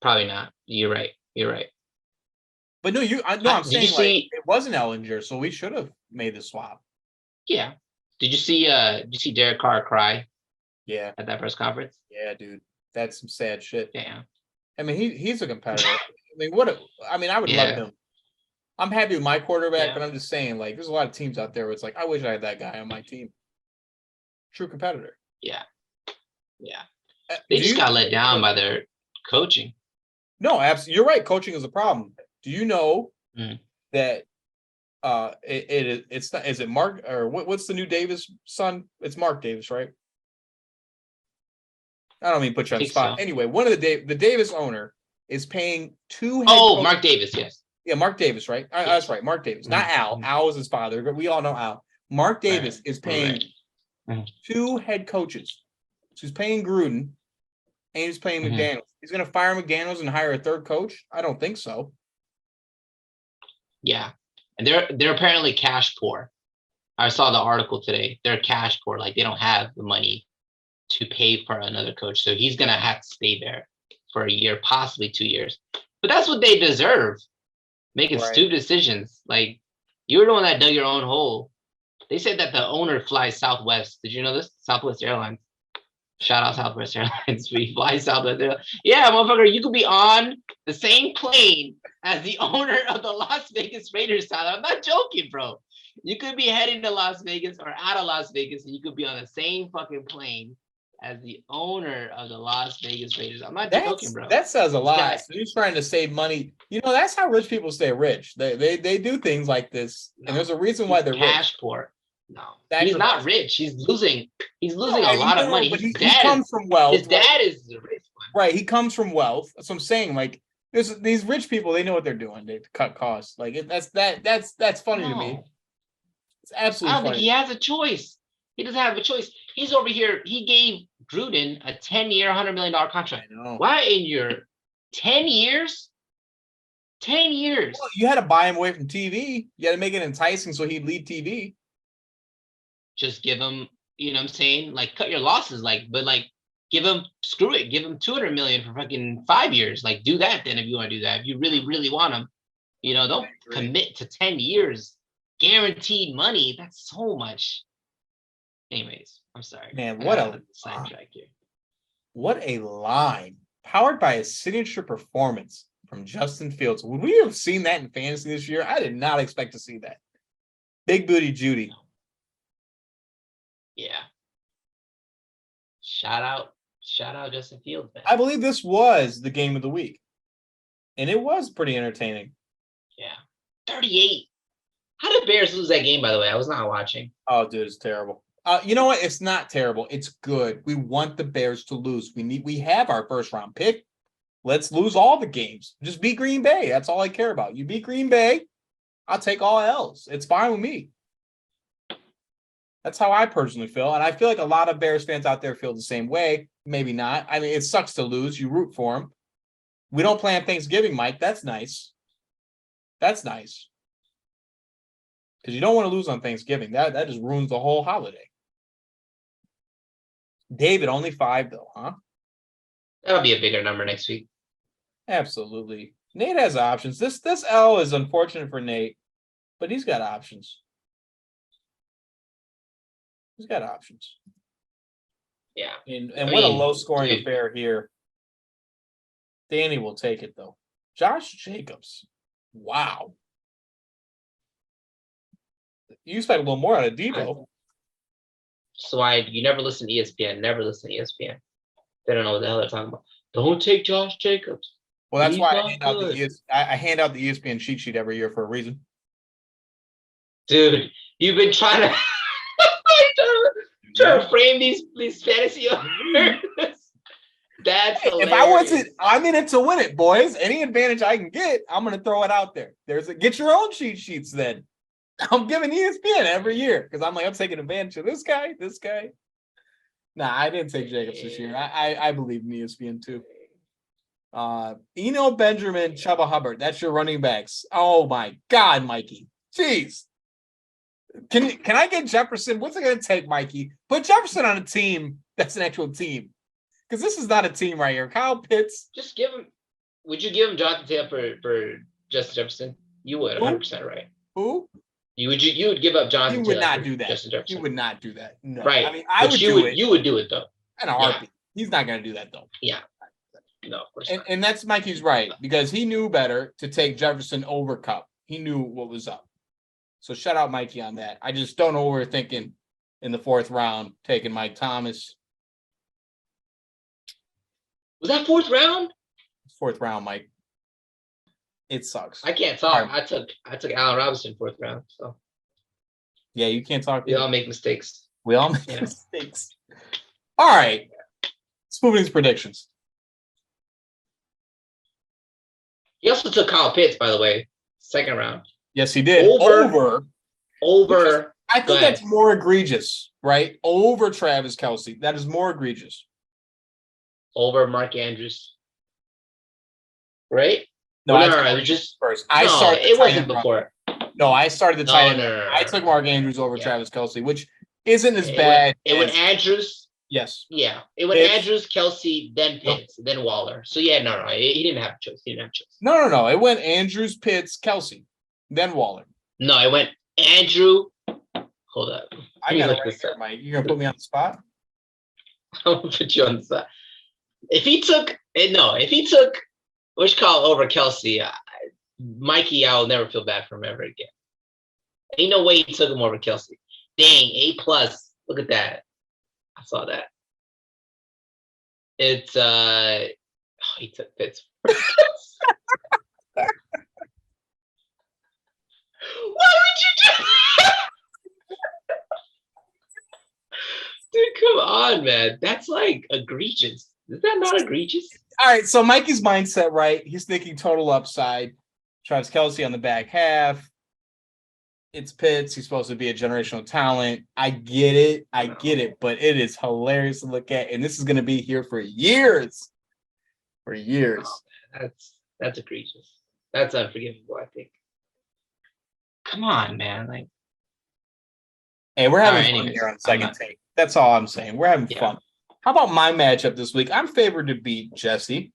[SPEAKER 2] Probably not. You're right.
[SPEAKER 1] But no, I'm saying it wasn't Ellinger, so we should have made the swap.
[SPEAKER 2] Yeah. Did you see Derek Carr cry?
[SPEAKER 1] Yeah.
[SPEAKER 2] At that press conference?
[SPEAKER 1] Yeah, dude. That's some sad shit.
[SPEAKER 2] Damn.
[SPEAKER 1] I mean, he's a competitor. I would love him. I'm happy with my quarterback, but I'm just saying, like, there's a lot of teams out there where it's like, I wish I had that guy on my team. True competitor.
[SPEAKER 2] Yeah. They just got let down by their coaching.
[SPEAKER 1] No, absolutely. You're right. Coaching is a problem. Do you know that it's not, is it Mark or what's the new Davis son? It's Mark Davis, right? I don't mean put you on the spot. So. Anyway, one of the Davis owner is paying two.
[SPEAKER 2] Mark Davis, yes.
[SPEAKER 1] Yeah, Mark Davis, right? Yes. That's right, Mark Davis, not Al. Al is his father, but we all know Al. Mark Davis is paying two head coaches. So he's paying Gruden, and he's paying McDaniels. He's going to fire McDaniels and hire a third coach? I don't think so.
[SPEAKER 2] Yeah, and they're apparently cash poor. I saw the article today. They're cash poor, like they don't have the money to pay for another coach. So he's going to have to stay there for a year, possibly 2 years. But that's what they deserve, making stupid decisions. Like, you're the one that dug your own hole. They said that the owner flies Southwest. Did you know this? Southwest Airlines. Shout out Southwest Airlines. We fly Southwest Airlines. Yeah, motherfucker, you could be on the same plane as the owner of the Las Vegas Raiders, Tyler. I'm not joking, bro. You could be heading to Las Vegas or out of Las Vegas, and you could be on the same fucking plane as the owner of the Las Vegas Raiders. I'm not joking, bro.
[SPEAKER 1] That says a lot. So you're trying to save money. You know, that's how rich people stay rich. They do things like this, and there's a reason why they're
[SPEAKER 2] cash poor. No, he's not rich. He's losing. He's losing a lot of money.
[SPEAKER 1] But he comes from wealth.
[SPEAKER 2] His dad is the rich one.
[SPEAKER 1] Right. He comes from wealth. That's what I'm saying. Like, these rich people, they know what they're doing. They cut costs. Like, that's funny to me. It's absolutely.
[SPEAKER 2] I don't think he has a choice. He doesn't have a choice. He's over here. He gave Gruden a 10-year, $100 million contract.
[SPEAKER 1] I know.
[SPEAKER 2] Why in your 10 years? 10 years.
[SPEAKER 1] Well, you had to buy him away from TV. You had to make it enticing so he'd leave TV.
[SPEAKER 2] Just give him, you know what I'm saying? Like, cut your losses, give him, screw it, give him $200 million for fucking 5 years. Like, do that then if you want to do that. If you really, really want him, don't commit to 10 years, guaranteed money. That's so much. Anyways, I'm sorry.
[SPEAKER 1] Man, what a sidetrack here. What a line. Powered by a signature performance from Justin Fields. Would we have seen that in fantasy this year? I did not expect to see that. Big Booty Judy.
[SPEAKER 2] Yeah. Shout out Justin Fields, man.
[SPEAKER 1] I believe this was the game of the week. And it was pretty entertaining.
[SPEAKER 2] Yeah. 38. How did Bears lose that game, by the way? I was not watching.
[SPEAKER 1] Oh, dude, it's terrible. You know what? It's not terrible. It's good. We want the Bears to lose. We have our first round pick. Let's lose all the games. Just beat Green Bay. That's all I care about. You beat Green Bay, I'll take all else. It's fine with me. That's how I personally feel. And I feel like a lot of Bears fans out there feel the same way. Maybe not. I mean, it sucks to lose. You root for them. We don't plan Thanksgiving, Mike. That's nice. That's nice. Because you don't want to lose on Thanksgiving. That just ruins the whole holiday. David, only 5, though, huh?
[SPEAKER 2] That'll be a bigger number next week.
[SPEAKER 1] Absolutely. Nate has options. This L is unfortunate for Nate, but he's got options. He's got options.
[SPEAKER 2] Yeah.
[SPEAKER 1] And what a low-scoring affair here. Danny will take it though. Josh Jacobs. Wow. You expect a little more out of Debo.
[SPEAKER 2] So you never listen to ESPN. Never listen to ESPN. They don't know what the hell they're talking about. Don't take Josh Jacobs.
[SPEAKER 1] Well, that's
[SPEAKER 2] He's
[SPEAKER 1] why
[SPEAKER 2] not good.
[SPEAKER 1] I hand out the ESPN cheat sheet every year for a reason.
[SPEAKER 2] Dude, you've been trying to trying to frame these fantasy owners. That's hilarious.
[SPEAKER 1] If I wasn't, I'm in it to win it, boys. Any advantage I can get, I'm gonna throw it out there. Get your own cheat sheets then. I'm giving ESPN every year because I'm taking advantage of this guy. Nah, I didn't take Jacobs this year. I believe in ESPN too. Eno Benjamin, Chuba Hubbard. That's your running backs. Oh my God, Mikey. Jeez. Can I get Jefferson? What's it gonna take, Mikey? Put Jefferson on a team that's an actual team. Because this is not a team right here. Kyle Pitts.
[SPEAKER 2] Just give him. Would you give him Jonathan Taylor for Justin Jefferson? You would, 100% right.
[SPEAKER 1] Who?
[SPEAKER 2] You would give up Jonathan Taylor.
[SPEAKER 1] You would not do that.
[SPEAKER 2] Justin Jefferson.
[SPEAKER 1] You would not do that. No.
[SPEAKER 2] Right.
[SPEAKER 1] I mean, I would do it.
[SPEAKER 2] You would do it though.
[SPEAKER 1] In a heartbeat. He's not going to do that though.
[SPEAKER 2] Yeah. No, of course not.
[SPEAKER 1] And that's Mikey's right because he knew better to take Jefferson over Kupp. He knew what was up. So shout out Mikey on that. I just don't know what we're thinking in the 4th round, taking Mike Thomas.
[SPEAKER 2] Was that 4th round?
[SPEAKER 1] 4th round, Mike. It sucks.
[SPEAKER 2] I can't talk. I took Allen Robinson 4th round. So
[SPEAKER 1] yeah, you can't talk.
[SPEAKER 2] We all make mistakes.
[SPEAKER 1] We all make mistakes. All right. Let's move into these predictions.
[SPEAKER 2] He also took Kyle Pitts, by the way, 2nd round.
[SPEAKER 1] Yes, he did.
[SPEAKER 2] Over.
[SPEAKER 1] I think that's more egregious, right? Over Travis Kelce. That is more egregious.
[SPEAKER 2] Over Mark Andrews. Right?
[SPEAKER 1] No,
[SPEAKER 2] it was just
[SPEAKER 1] first.
[SPEAKER 2] It wasn't before.
[SPEAKER 1] No, I started the tight end.
[SPEAKER 2] No.
[SPEAKER 1] I took Mark Andrews over Travis Kelce, which isn't as bad.
[SPEAKER 2] It went Andrews.
[SPEAKER 1] Yes.
[SPEAKER 2] Yeah. It went Andrews, Kelce, then Pitts, then Waller. So yeah, no. He didn't have a choice.
[SPEAKER 1] No. It went Andrews, Pitts, Kelce, then Waller.
[SPEAKER 2] No, it went Andrew. Hold up.
[SPEAKER 1] I got it right here, Mike. You're gonna put me on the spot?
[SPEAKER 2] I'm gonna put you on the spot. If he took over Kelce, Mikey, I'll never feel bad for him ever again. Ain't no way he took him over Kelce. Dang, A+. Look at that. I saw that. It's he took Pitts. Why would you do that? Dude, come on, man. That's like egregious. Is that not egregious?
[SPEAKER 1] All right, so Mikey's mindset, right? He's thinking total upside. Travis Kelce on the back half. It's Pitts. He's supposed to be a generational talent. I get it, but it is hilarious to look at, and this is going to be here for years. For years.
[SPEAKER 2] Oh, that's egregious. That's unforgivable, I think. Come on, man.
[SPEAKER 1] Hey, we're having fun here on Second Take. That's all I'm saying. We're having fun. How about my matchup this week? I'm favored to beat Jesse.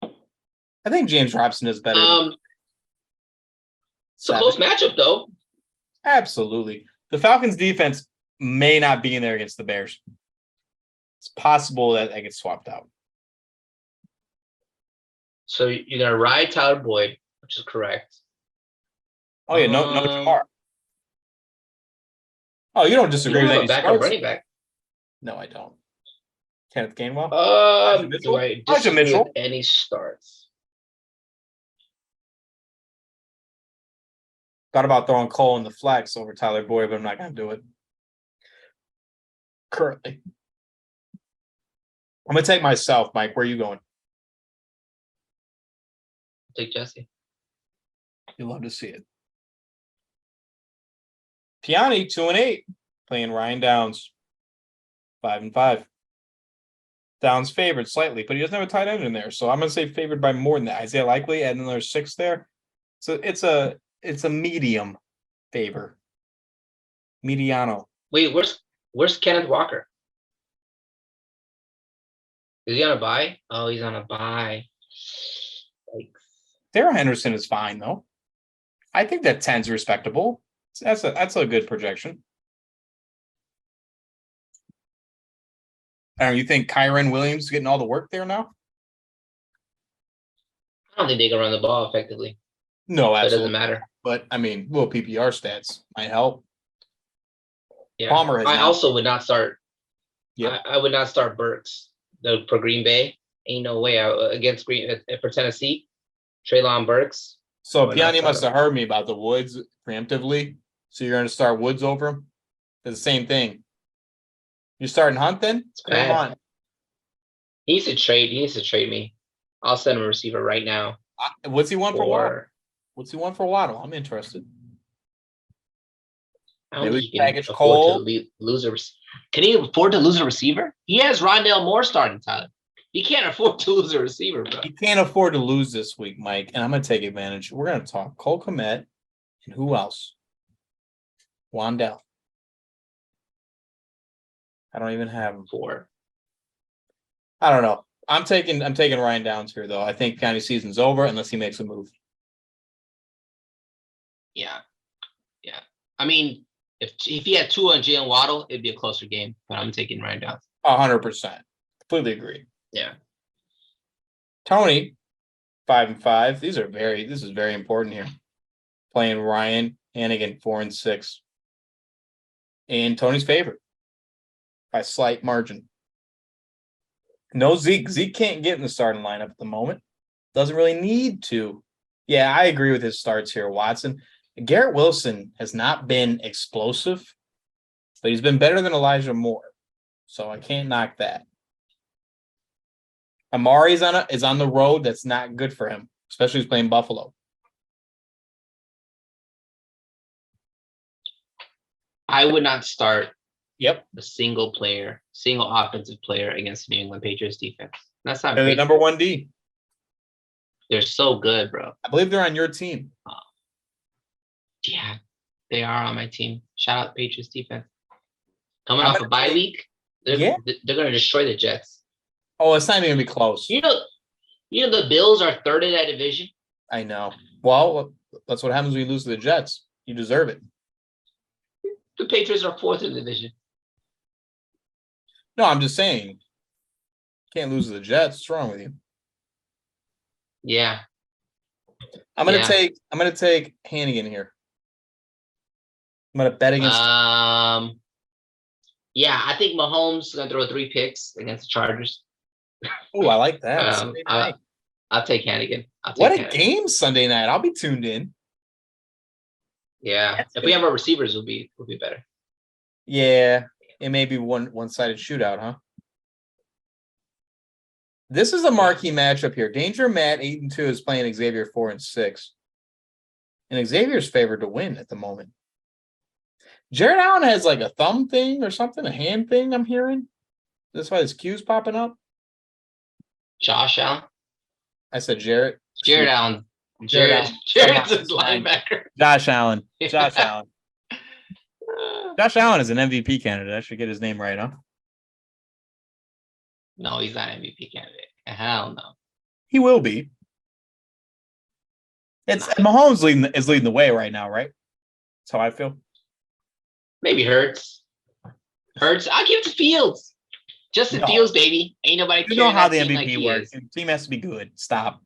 [SPEAKER 1] I think James Robinson is better.
[SPEAKER 2] It's a close matchup, though.
[SPEAKER 1] Absolutely. The Falcons' defense may not be in there against the Bears. It's possible that gets swapped out.
[SPEAKER 2] So you're going to ride Tyler Boyd, which is correct.
[SPEAKER 1] Oh, yeah, no Jamar. Oh, you don't disagree with that?
[SPEAKER 2] Backup running back.
[SPEAKER 1] No, I don't. Kenneth Gainwell.
[SPEAKER 2] Do I disagree with any starts?
[SPEAKER 1] Thought about throwing Cole in the flex over Tyler Boyd, but I'm not going to do it. Currently. I'm going to take myself, Mike. Where are you going?
[SPEAKER 2] Take Jesse.
[SPEAKER 1] You love to see it. Piani, 2-8, playing Ryan Downs, 5-5. Downs favored slightly, but he doesn't have a tight end in there, so I'm gonna say favored by more than that. Isaiah Likely add another 6 there, so it's a medium favor, mediano.
[SPEAKER 2] Wait, where's Kenneth Walker? Is he on a bye? Oh, he's on a bye. Yikes.
[SPEAKER 1] Darrell Henderson is fine though. I think that 10's respectable. That's a good projection. You think Kyron Williams is getting all the work there now?
[SPEAKER 2] I don't think they can run the ball effectively.
[SPEAKER 1] No,
[SPEAKER 2] So it
[SPEAKER 1] absolutely.
[SPEAKER 2] doesn't matter.
[SPEAKER 1] But I mean, little PPR stats might help.
[SPEAKER 2] Yeah.
[SPEAKER 1] Palmer has
[SPEAKER 2] I
[SPEAKER 1] not.
[SPEAKER 2] also would not start.
[SPEAKER 1] Yep.
[SPEAKER 2] I would not start Burks for Green Bay. Ain't no way against for Tennessee. Treylon Burks.
[SPEAKER 1] So Piani must have heard me about the Woods preemptively. So you're going to start Woods over him? It's the same thing. You starting Hunt then? Come on.
[SPEAKER 2] He needs to trade. He needs to trade me. I'll send him a receiver right now.
[SPEAKER 1] What's he want for Waddle? What's he want for Waddle? I'm interested.
[SPEAKER 2] I don't think he can afford to lose a. Can he afford to lose a receiver? He has Rondale Moore starting, Tyler. He can't afford to lose a receiver, bro.
[SPEAKER 1] He can't afford to lose this week, Mike, and I'm going to take advantage. We're going to talk Cole Kmet and who else? Wandell. I don't even have him.
[SPEAKER 2] 4.
[SPEAKER 1] I don't know. I'm taking Ryan Downs here, though. I think county season's over unless he makes a move.
[SPEAKER 2] Yeah. I mean, if he had 2 on Jalen Waddle, it'd be a closer game. But I'm taking Ryan Downs.
[SPEAKER 1] 100%. Completely agree.
[SPEAKER 2] Yeah.
[SPEAKER 1] Tony, 5-5. This is very important here. Playing Ryan Hannigan, 4-6. And Tony's favorite by slight margin. No Zeke. Zeke can't get in the starting lineup at the moment. Doesn't really need to. Yeah, I agree with his starts here, Watson. Garrett Wilson has not been explosive, but he's been better than Elijah Moore. So I can't knock that. Amari is on the road. That's not good for him, especially he's playing Buffalo.
[SPEAKER 2] I would not start
[SPEAKER 1] a
[SPEAKER 2] single offensive player against the New England Patriots defense. That's not
[SPEAKER 1] they're the number 1 D.
[SPEAKER 2] They're so good, bro.
[SPEAKER 1] I believe they're on your team.
[SPEAKER 2] Yeah, they are on my team. Shout out Patriots defense. Coming off a bye week, they're going to destroy the Jets.
[SPEAKER 1] Oh, it's not even going to be close.
[SPEAKER 2] You know the Bills are 3rd in that division.
[SPEAKER 1] I know. Well, that's what happens when you lose to the Jets. You deserve it.
[SPEAKER 2] The Patriots are 4th in the division.
[SPEAKER 1] No, I'm just saying. Can't lose to the Jets. What's wrong with you?
[SPEAKER 2] Yeah.
[SPEAKER 1] I'm gonna take Hannigan here. I'm gonna bet against.
[SPEAKER 2] Yeah, I think Mahomes is gonna throw 3 picks against the Chargers.
[SPEAKER 1] Oh, I like that.
[SPEAKER 2] I'll take Hannigan.
[SPEAKER 1] What a game Sunday night! I'll be tuned in.
[SPEAKER 2] Yeah, if we have our receivers, we'll be better.
[SPEAKER 1] Yeah, it may be one-sided shootout, huh? This is a marquee matchup here. Danger Matt 8-2 is playing Xavier 4-6, and Xavier's favored to win at the moment. Jared Allen has like a thumb thing or something, a hand thing. I'm hearing. That's why his Q's popping up.
[SPEAKER 2] Josh Allen.
[SPEAKER 1] I said Jared.
[SPEAKER 2] Jared Allen. Jared's a linebacker.
[SPEAKER 1] Josh Allen. Josh Allen. Josh Allen is an MVP candidate. I should get his name right, huh?
[SPEAKER 2] No, he's not MVP candidate. Hell no.
[SPEAKER 1] He will be. Mahomes is leading the way right now, right? That's how I feel.
[SPEAKER 2] Maybe Hurts. I'll give it to Fields. Justin Fields, baby. Ain't nobody.
[SPEAKER 1] You know how the MVP works. The team has to be good. Stop.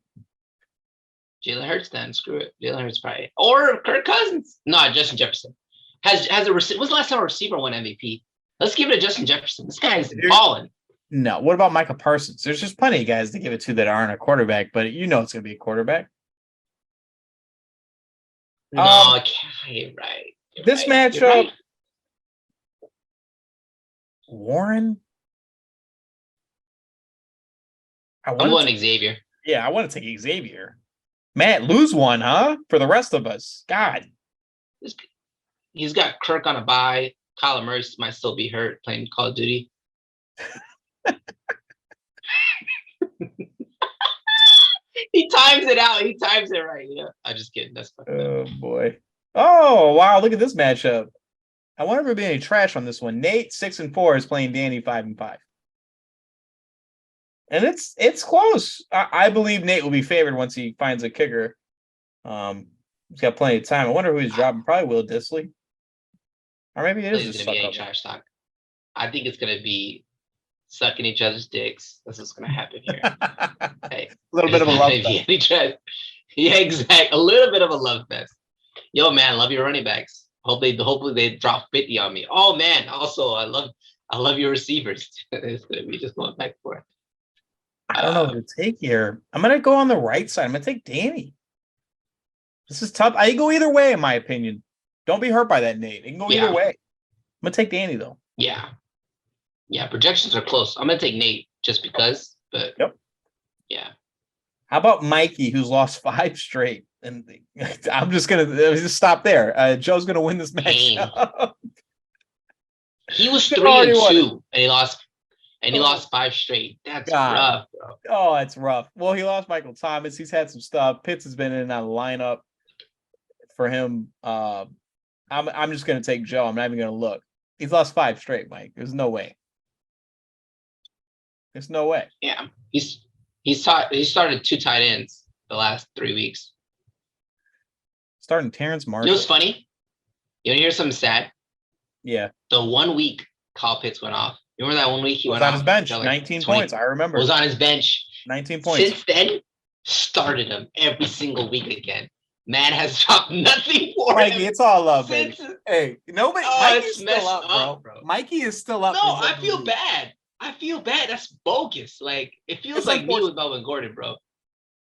[SPEAKER 2] Jalen Hurts then. Screw it. Jalen Hurts probably. Or Kirk Cousins. No, Justin Jefferson. When's the last time a receiver won MVP? Let's give it to Justin Jefferson. This guy's balling.
[SPEAKER 1] No. What about Micah Parsons? There's just plenty of guys to give it to that aren't a quarterback, but you know it's going to be a quarterback.
[SPEAKER 2] No, you're right.
[SPEAKER 1] This matchup, Warren.
[SPEAKER 2] I'm going Xavier.
[SPEAKER 1] Yeah, I want to take Xavier. Matt, lose one, huh? For the rest of us. God.
[SPEAKER 2] He's got Kirk on a bye. Kyler Murray might still be hurt playing Call of Duty. He times it out. He times it right. Yeah. I'm just kidding. That's fucked up.
[SPEAKER 1] Boy. Oh, wow. Look at this matchup. I wonder if there'll be any trash on this one. Nate, 6-4, is playing Danny 5-5. And it's close. I believe Nate will be favored once he finds a kicker. He's got plenty of time. I wonder who he's dropping. Probably Will Dissly. Or maybe it is just
[SPEAKER 2] going to be any trash talk. I think it's going to be sucking each other's dicks. That's what's gonna happen here. Hey,
[SPEAKER 1] A little bit of a love fest.
[SPEAKER 2] Yeah, exactly. A little bit of a love fest. Yo, man, love your running backs. Hopefully they drop 50 on me. Oh man, also I love your receivers. It's gonna be just going back and forth.
[SPEAKER 1] I don't know what to take here. I'm gonna go on the right side. I'm gonna take Danny. This is tough. I can go either way, in my opinion. Don't be hurt by that, Nate. It can go either way. I'm gonna take Danny though.
[SPEAKER 2] Yeah. Yeah, projections are close. I'm gonna take Nate just because, but yeah.
[SPEAKER 1] How about Mikey, who's lost 5 straight? And I'm just gonna just stop there. Joe's gonna win this match.
[SPEAKER 2] He was 3-2, and he lost. And he lost 5 straight. That's rough, bro.
[SPEAKER 1] Oh, it's rough. Well, he lost Michael Thomas. He's had some stuff. Pitts has been in and out of the lineup for him. I'm just gonna take Joe. I'm not even gonna look. He's lost 5 straight, Mike. There's no way. There's no way.
[SPEAKER 2] Yeah, he started 2 tight ends the last 3 weeks.
[SPEAKER 1] Starting Terrence Marshall.
[SPEAKER 2] You know what's funny? You want to hear something sad?
[SPEAKER 1] Yeah.
[SPEAKER 2] The 1 week Kyle Pitts went off. Remember that 1 week he
[SPEAKER 1] was
[SPEAKER 2] went
[SPEAKER 1] on
[SPEAKER 2] off?
[SPEAKER 1] his bench, 19 points. I remember.
[SPEAKER 2] Was on his bench.
[SPEAKER 1] 19 points.
[SPEAKER 2] Since then, started him every single week again. Man has dropped nothing for
[SPEAKER 1] Mikey,
[SPEAKER 2] him.
[SPEAKER 1] It's all love, baby. Hey, nobody. Mikey's
[SPEAKER 2] still
[SPEAKER 1] up, bro. Mikey is still up.
[SPEAKER 2] No, I feel bad. I feel bad. That's bogus. Like it feels like me with Melvin Gordon, bro.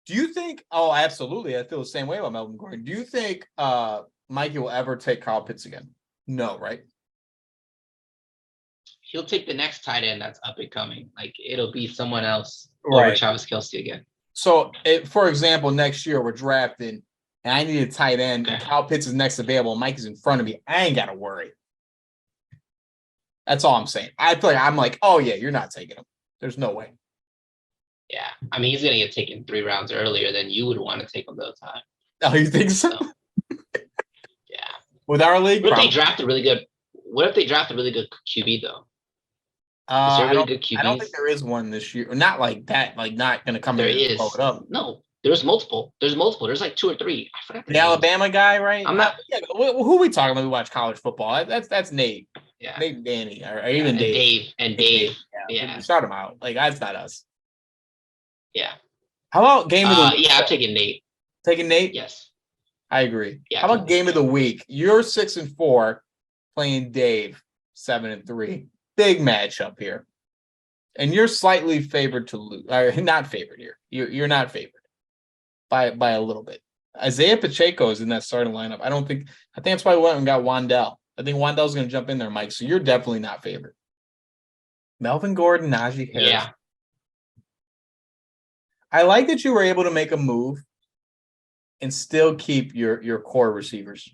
[SPEAKER 1] Do you think? Oh, absolutely. I feel the same way about Melvin Gordon. Do you think Mikey will ever take Kyle Pitts again? No, right?
[SPEAKER 2] He'll take the next tight end that's up and coming. Like it'll be someone else over Travis Kelce again.
[SPEAKER 1] So, for example, next year we're drafting, and I need a tight end. And Kyle Pitts is next available. And Mike is in front of me. I ain't gotta worry. That's all I'm saying. I feel like I'm like, oh yeah, you're not taking him. There's no way.
[SPEAKER 2] Yeah, I mean he's gonna get taken 3 rounds earlier than you would want to take him those time.
[SPEAKER 1] Oh, you think so?
[SPEAKER 2] Yeah.
[SPEAKER 1] With our league,
[SPEAKER 2] what if they drafted really good? What if they drafted really good QB though?
[SPEAKER 1] I don't think there is one this year. Not like that. Like not gonna come
[SPEAKER 2] there
[SPEAKER 1] in and blow it up.
[SPEAKER 2] No, there's multiple. There's like 2 or 3. I forgot
[SPEAKER 1] the Alabama guy, right?
[SPEAKER 2] I'm not.
[SPEAKER 1] Yeah, who are we talking about? We watch college football. That's Nate.
[SPEAKER 2] Yeah.
[SPEAKER 1] Nate and Danny, or even
[SPEAKER 2] Dave. Dave.
[SPEAKER 1] Yeah. Shout him out. Like that's not us.
[SPEAKER 2] Yeah.
[SPEAKER 1] How about game of the week?
[SPEAKER 2] Yeah, I'm taking Nate.
[SPEAKER 1] Taking Nate?
[SPEAKER 2] Yes.
[SPEAKER 1] I agree.
[SPEAKER 2] Yeah.
[SPEAKER 1] How about game of the week? You're 6-4, playing Dave 7-3. Big matchup here. And you're slightly favored to lose. Not favored here. You're not favored by a little bit. Isaiah Pacheco is in that starting lineup. I think that's why we went and got Wandell. I think Wandell's going to jump in there, Mike. So you're definitely not favored. Melvin Gordon, Najee Harris.
[SPEAKER 2] Yeah.
[SPEAKER 1] I like that you were able to make a move and still keep your core receivers.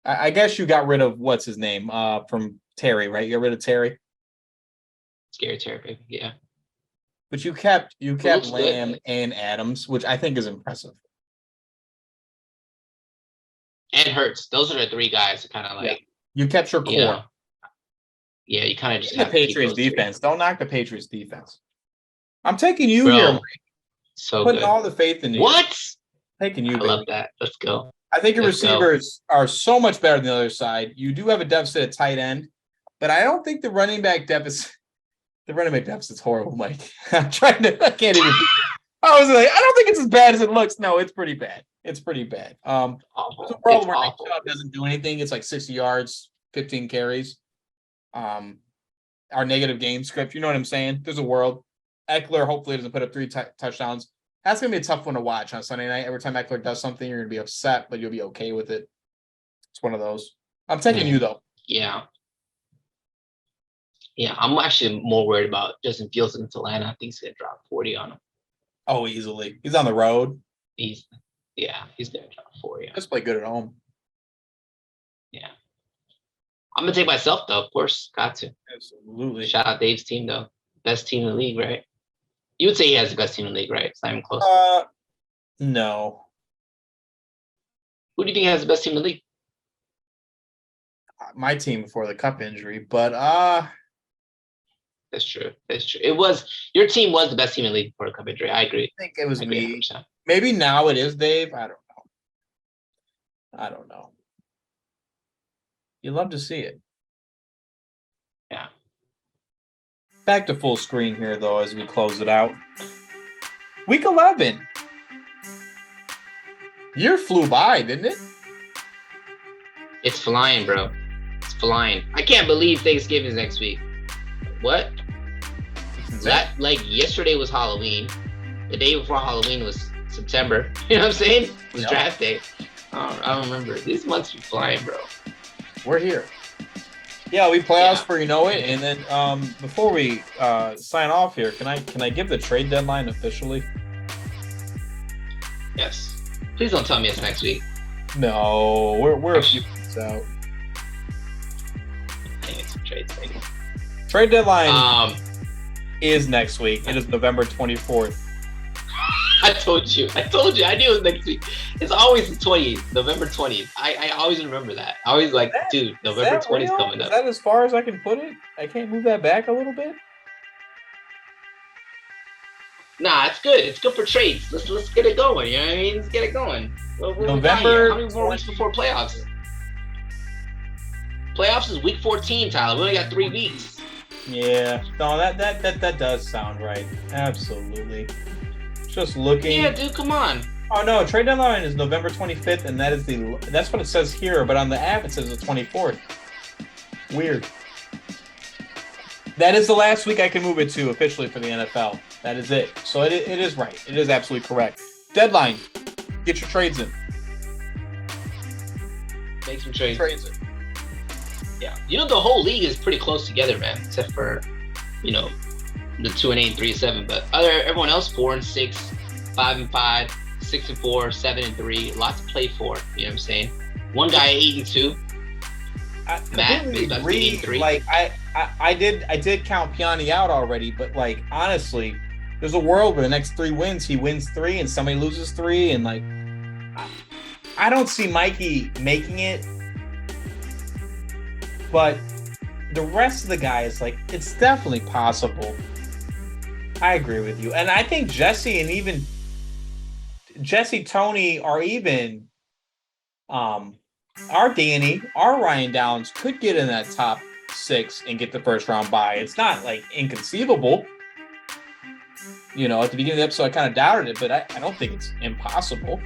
[SPEAKER 1] I guess you got rid of what's his name from Terry, right? You got rid of Terry.
[SPEAKER 2] Scary Terry, baby. Yeah.
[SPEAKER 1] But you kept Lamb and Adams, which I think is impressive.
[SPEAKER 2] And Hurts. Those are the 3 guys that kind of like
[SPEAKER 1] you kept your core.
[SPEAKER 2] You know, yeah, you kind of just
[SPEAKER 1] the Patriots defense. 3. Don't knock the Patriots defense. I'm taking you here. Mike.
[SPEAKER 2] So
[SPEAKER 1] putting
[SPEAKER 2] good.
[SPEAKER 1] all the faith in you.
[SPEAKER 2] What?
[SPEAKER 1] Taking you.
[SPEAKER 2] I love that. Let's go.
[SPEAKER 1] I think your receivers are so much better than the other side. You do have a deficit at tight end, but I don't think the running back deficit. The running back deficit's horrible, Mike. I can't even. I was like, I don't think it's as bad as it looks. No, it's pretty bad. It's pretty bad. There's a world where Nick Chubb doesn't do anything. It's like 60 yards, 15 carries. Our negative game script. You know what I'm saying? There's a world. Eckler hopefully doesn't put up 3 touchdowns. That's going to be a tough one to watch on Sunday night. Every time Eckler does something, you're going to be upset, but you'll be okay with it. It's one of those. I'm taking you, though.
[SPEAKER 2] Yeah. Yeah, I'm actually more worried about Justin Fields in Atlanta. I think he's going to drop 40 on him.
[SPEAKER 1] Oh, easily. He's on the road.
[SPEAKER 2] He's going to drop 40.
[SPEAKER 1] Let's play good at home.
[SPEAKER 2] Yeah. I'm going to take myself, though, of course. Got to.
[SPEAKER 1] Absolutely.
[SPEAKER 2] Shout out Dave's team, though. Best team in the league, right? You would say he has the best team in the league, right? It's not even close.
[SPEAKER 1] No.
[SPEAKER 2] Who do you think has the best team in the league?
[SPEAKER 1] My team before the Kupp injury, but
[SPEAKER 2] That's true. Your team was the best team in the league before the Kupp injury. I agree.
[SPEAKER 1] I think it was me.
[SPEAKER 2] 100%.
[SPEAKER 1] Maybe now it is Dave. I don't know. You love to see it.
[SPEAKER 2] Yeah.
[SPEAKER 1] Back to full screen here, though, as we close it out. Week 11. Year flew by, didn't it?
[SPEAKER 2] It's flying, bro. It's flying. I can't believe Thanksgiving's next week. What? That, like, yesterday was Halloween. The day before Halloween was September. You know what I'm saying? It was draft day. I don't remember. These months are flying, bro.
[SPEAKER 1] We're here. Yeah, we playoffs for you know it. And then before we sign off here, can I give the trade deadline officially?
[SPEAKER 2] Yes. Please don't tell me it's next week.
[SPEAKER 1] No, we're a few weeks out.
[SPEAKER 2] Dang, it's a trade thing.
[SPEAKER 1] Trade deadline is next week. It is November 24th.
[SPEAKER 2] I told you. I knew it was next week. It's always the 20th, November 20th. I always remember that. I always like, dude, November 20th is coming up.
[SPEAKER 1] Is that as far as I can put it? I can't move that back a little bit?
[SPEAKER 2] Nah, it's good. It's good for trades. Let's get it going. You know what I mean? Let's get it going.
[SPEAKER 1] November.
[SPEAKER 2] How many more weeks before playoffs? Playoffs is week 14, Tyler. We only got 3 weeks.
[SPEAKER 1] Yeah. No, that does sound right. Absolutely. Just looking.
[SPEAKER 2] Yeah, dude, come on.
[SPEAKER 1] Oh no, trade deadline is November 25th, and that's what it says here. But on the app, it says the 24th. Weird. That is the last week I can move it to officially for the NFL. That is it. So it is right. It is absolutely correct. Deadline. Get your trades in.
[SPEAKER 2] Make some trades.
[SPEAKER 1] Trades in.
[SPEAKER 2] Yeah. You know, the whole league is pretty close together, man. Except for, you know, the 2-8 and 3-7. But everyone else 4-6, 5-5, 6-4, 7-3. Lots to play for. You know what I'm saying? One guy 8-2. Matt is about to be 8-3.
[SPEAKER 1] Like I did count Piani out already, but like honestly, there's a world where the next 3 wins, he wins 3 and somebody loses 3, and like I don't see Mikey making it, but the rest of the guys, like, it's definitely possible. I agree with you, and I think Jesse and even Jesse, Tony, or even our Danny, our Ryan Downs could get in that top 6 and get the first round bye. It's not like inconceivable. You know, at the beginning of the episode, I kind of doubted it, but I don't think it's impossible.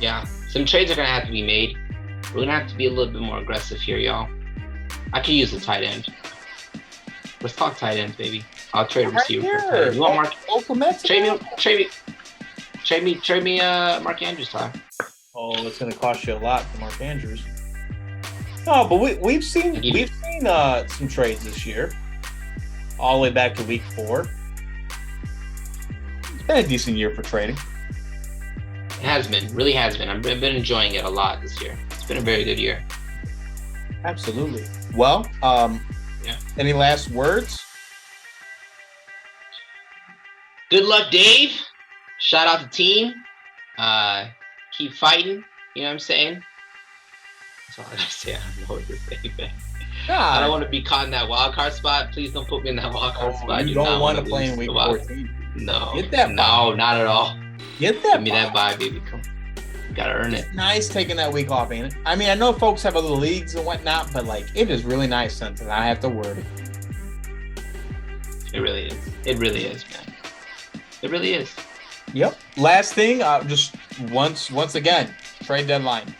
[SPEAKER 2] Yeah, some trades are going to have to be made. We're going to have to be a little bit more aggressive here, y'all. I could use a tight end. Let's talk tight ends, baby. I'll trade a receiver. For you want Mark? Trade me, Mark Andrews, Tyler.
[SPEAKER 1] Oh, it's going to cost you a lot for Mark Andrews. No, but we've seen some trades this year, all the way back to week 4. It's been a decent year for trading.
[SPEAKER 2] It has been, really has been. I've been enjoying it a lot this year. It's been a very good year.
[SPEAKER 1] Absolutely. Well, any last words?
[SPEAKER 2] Good luck, Dave. Shout out to team. Keep fighting. You know what I'm saying? That's all I gotta say. I don't know what to say, man. I don't want to be caught in that wild card spot. Please don't put me in that wild card spot.
[SPEAKER 1] You don't want to play in week 14.
[SPEAKER 2] No.
[SPEAKER 1] Get that
[SPEAKER 2] no, not at all.
[SPEAKER 1] Get that.
[SPEAKER 2] Give me that bye, baby. Come. You gotta earn it.
[SPEAKER 1] It's nice taking that week off, ain't it? I mean, I know folks have other leagues and whatnot, but like, it is really nice since I have to worry.
[SPEAKER 2] It really is. It really is, man. It really is.
[SPEAKER 1] Yep. Last thing, just once again, trade deadline,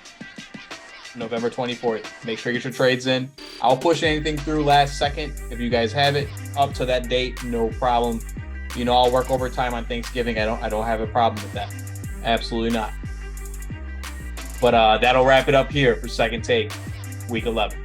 [SPEAKER 1] November 24th. Make sure you get your trades in. I'll push anything through last second if you guys have it up to that date. No problem. You know, I'll work overtime on Thanksgiving. I don't have a problem with that. Absolutely not. But that'll wrap it up here for Second Take, Week 11.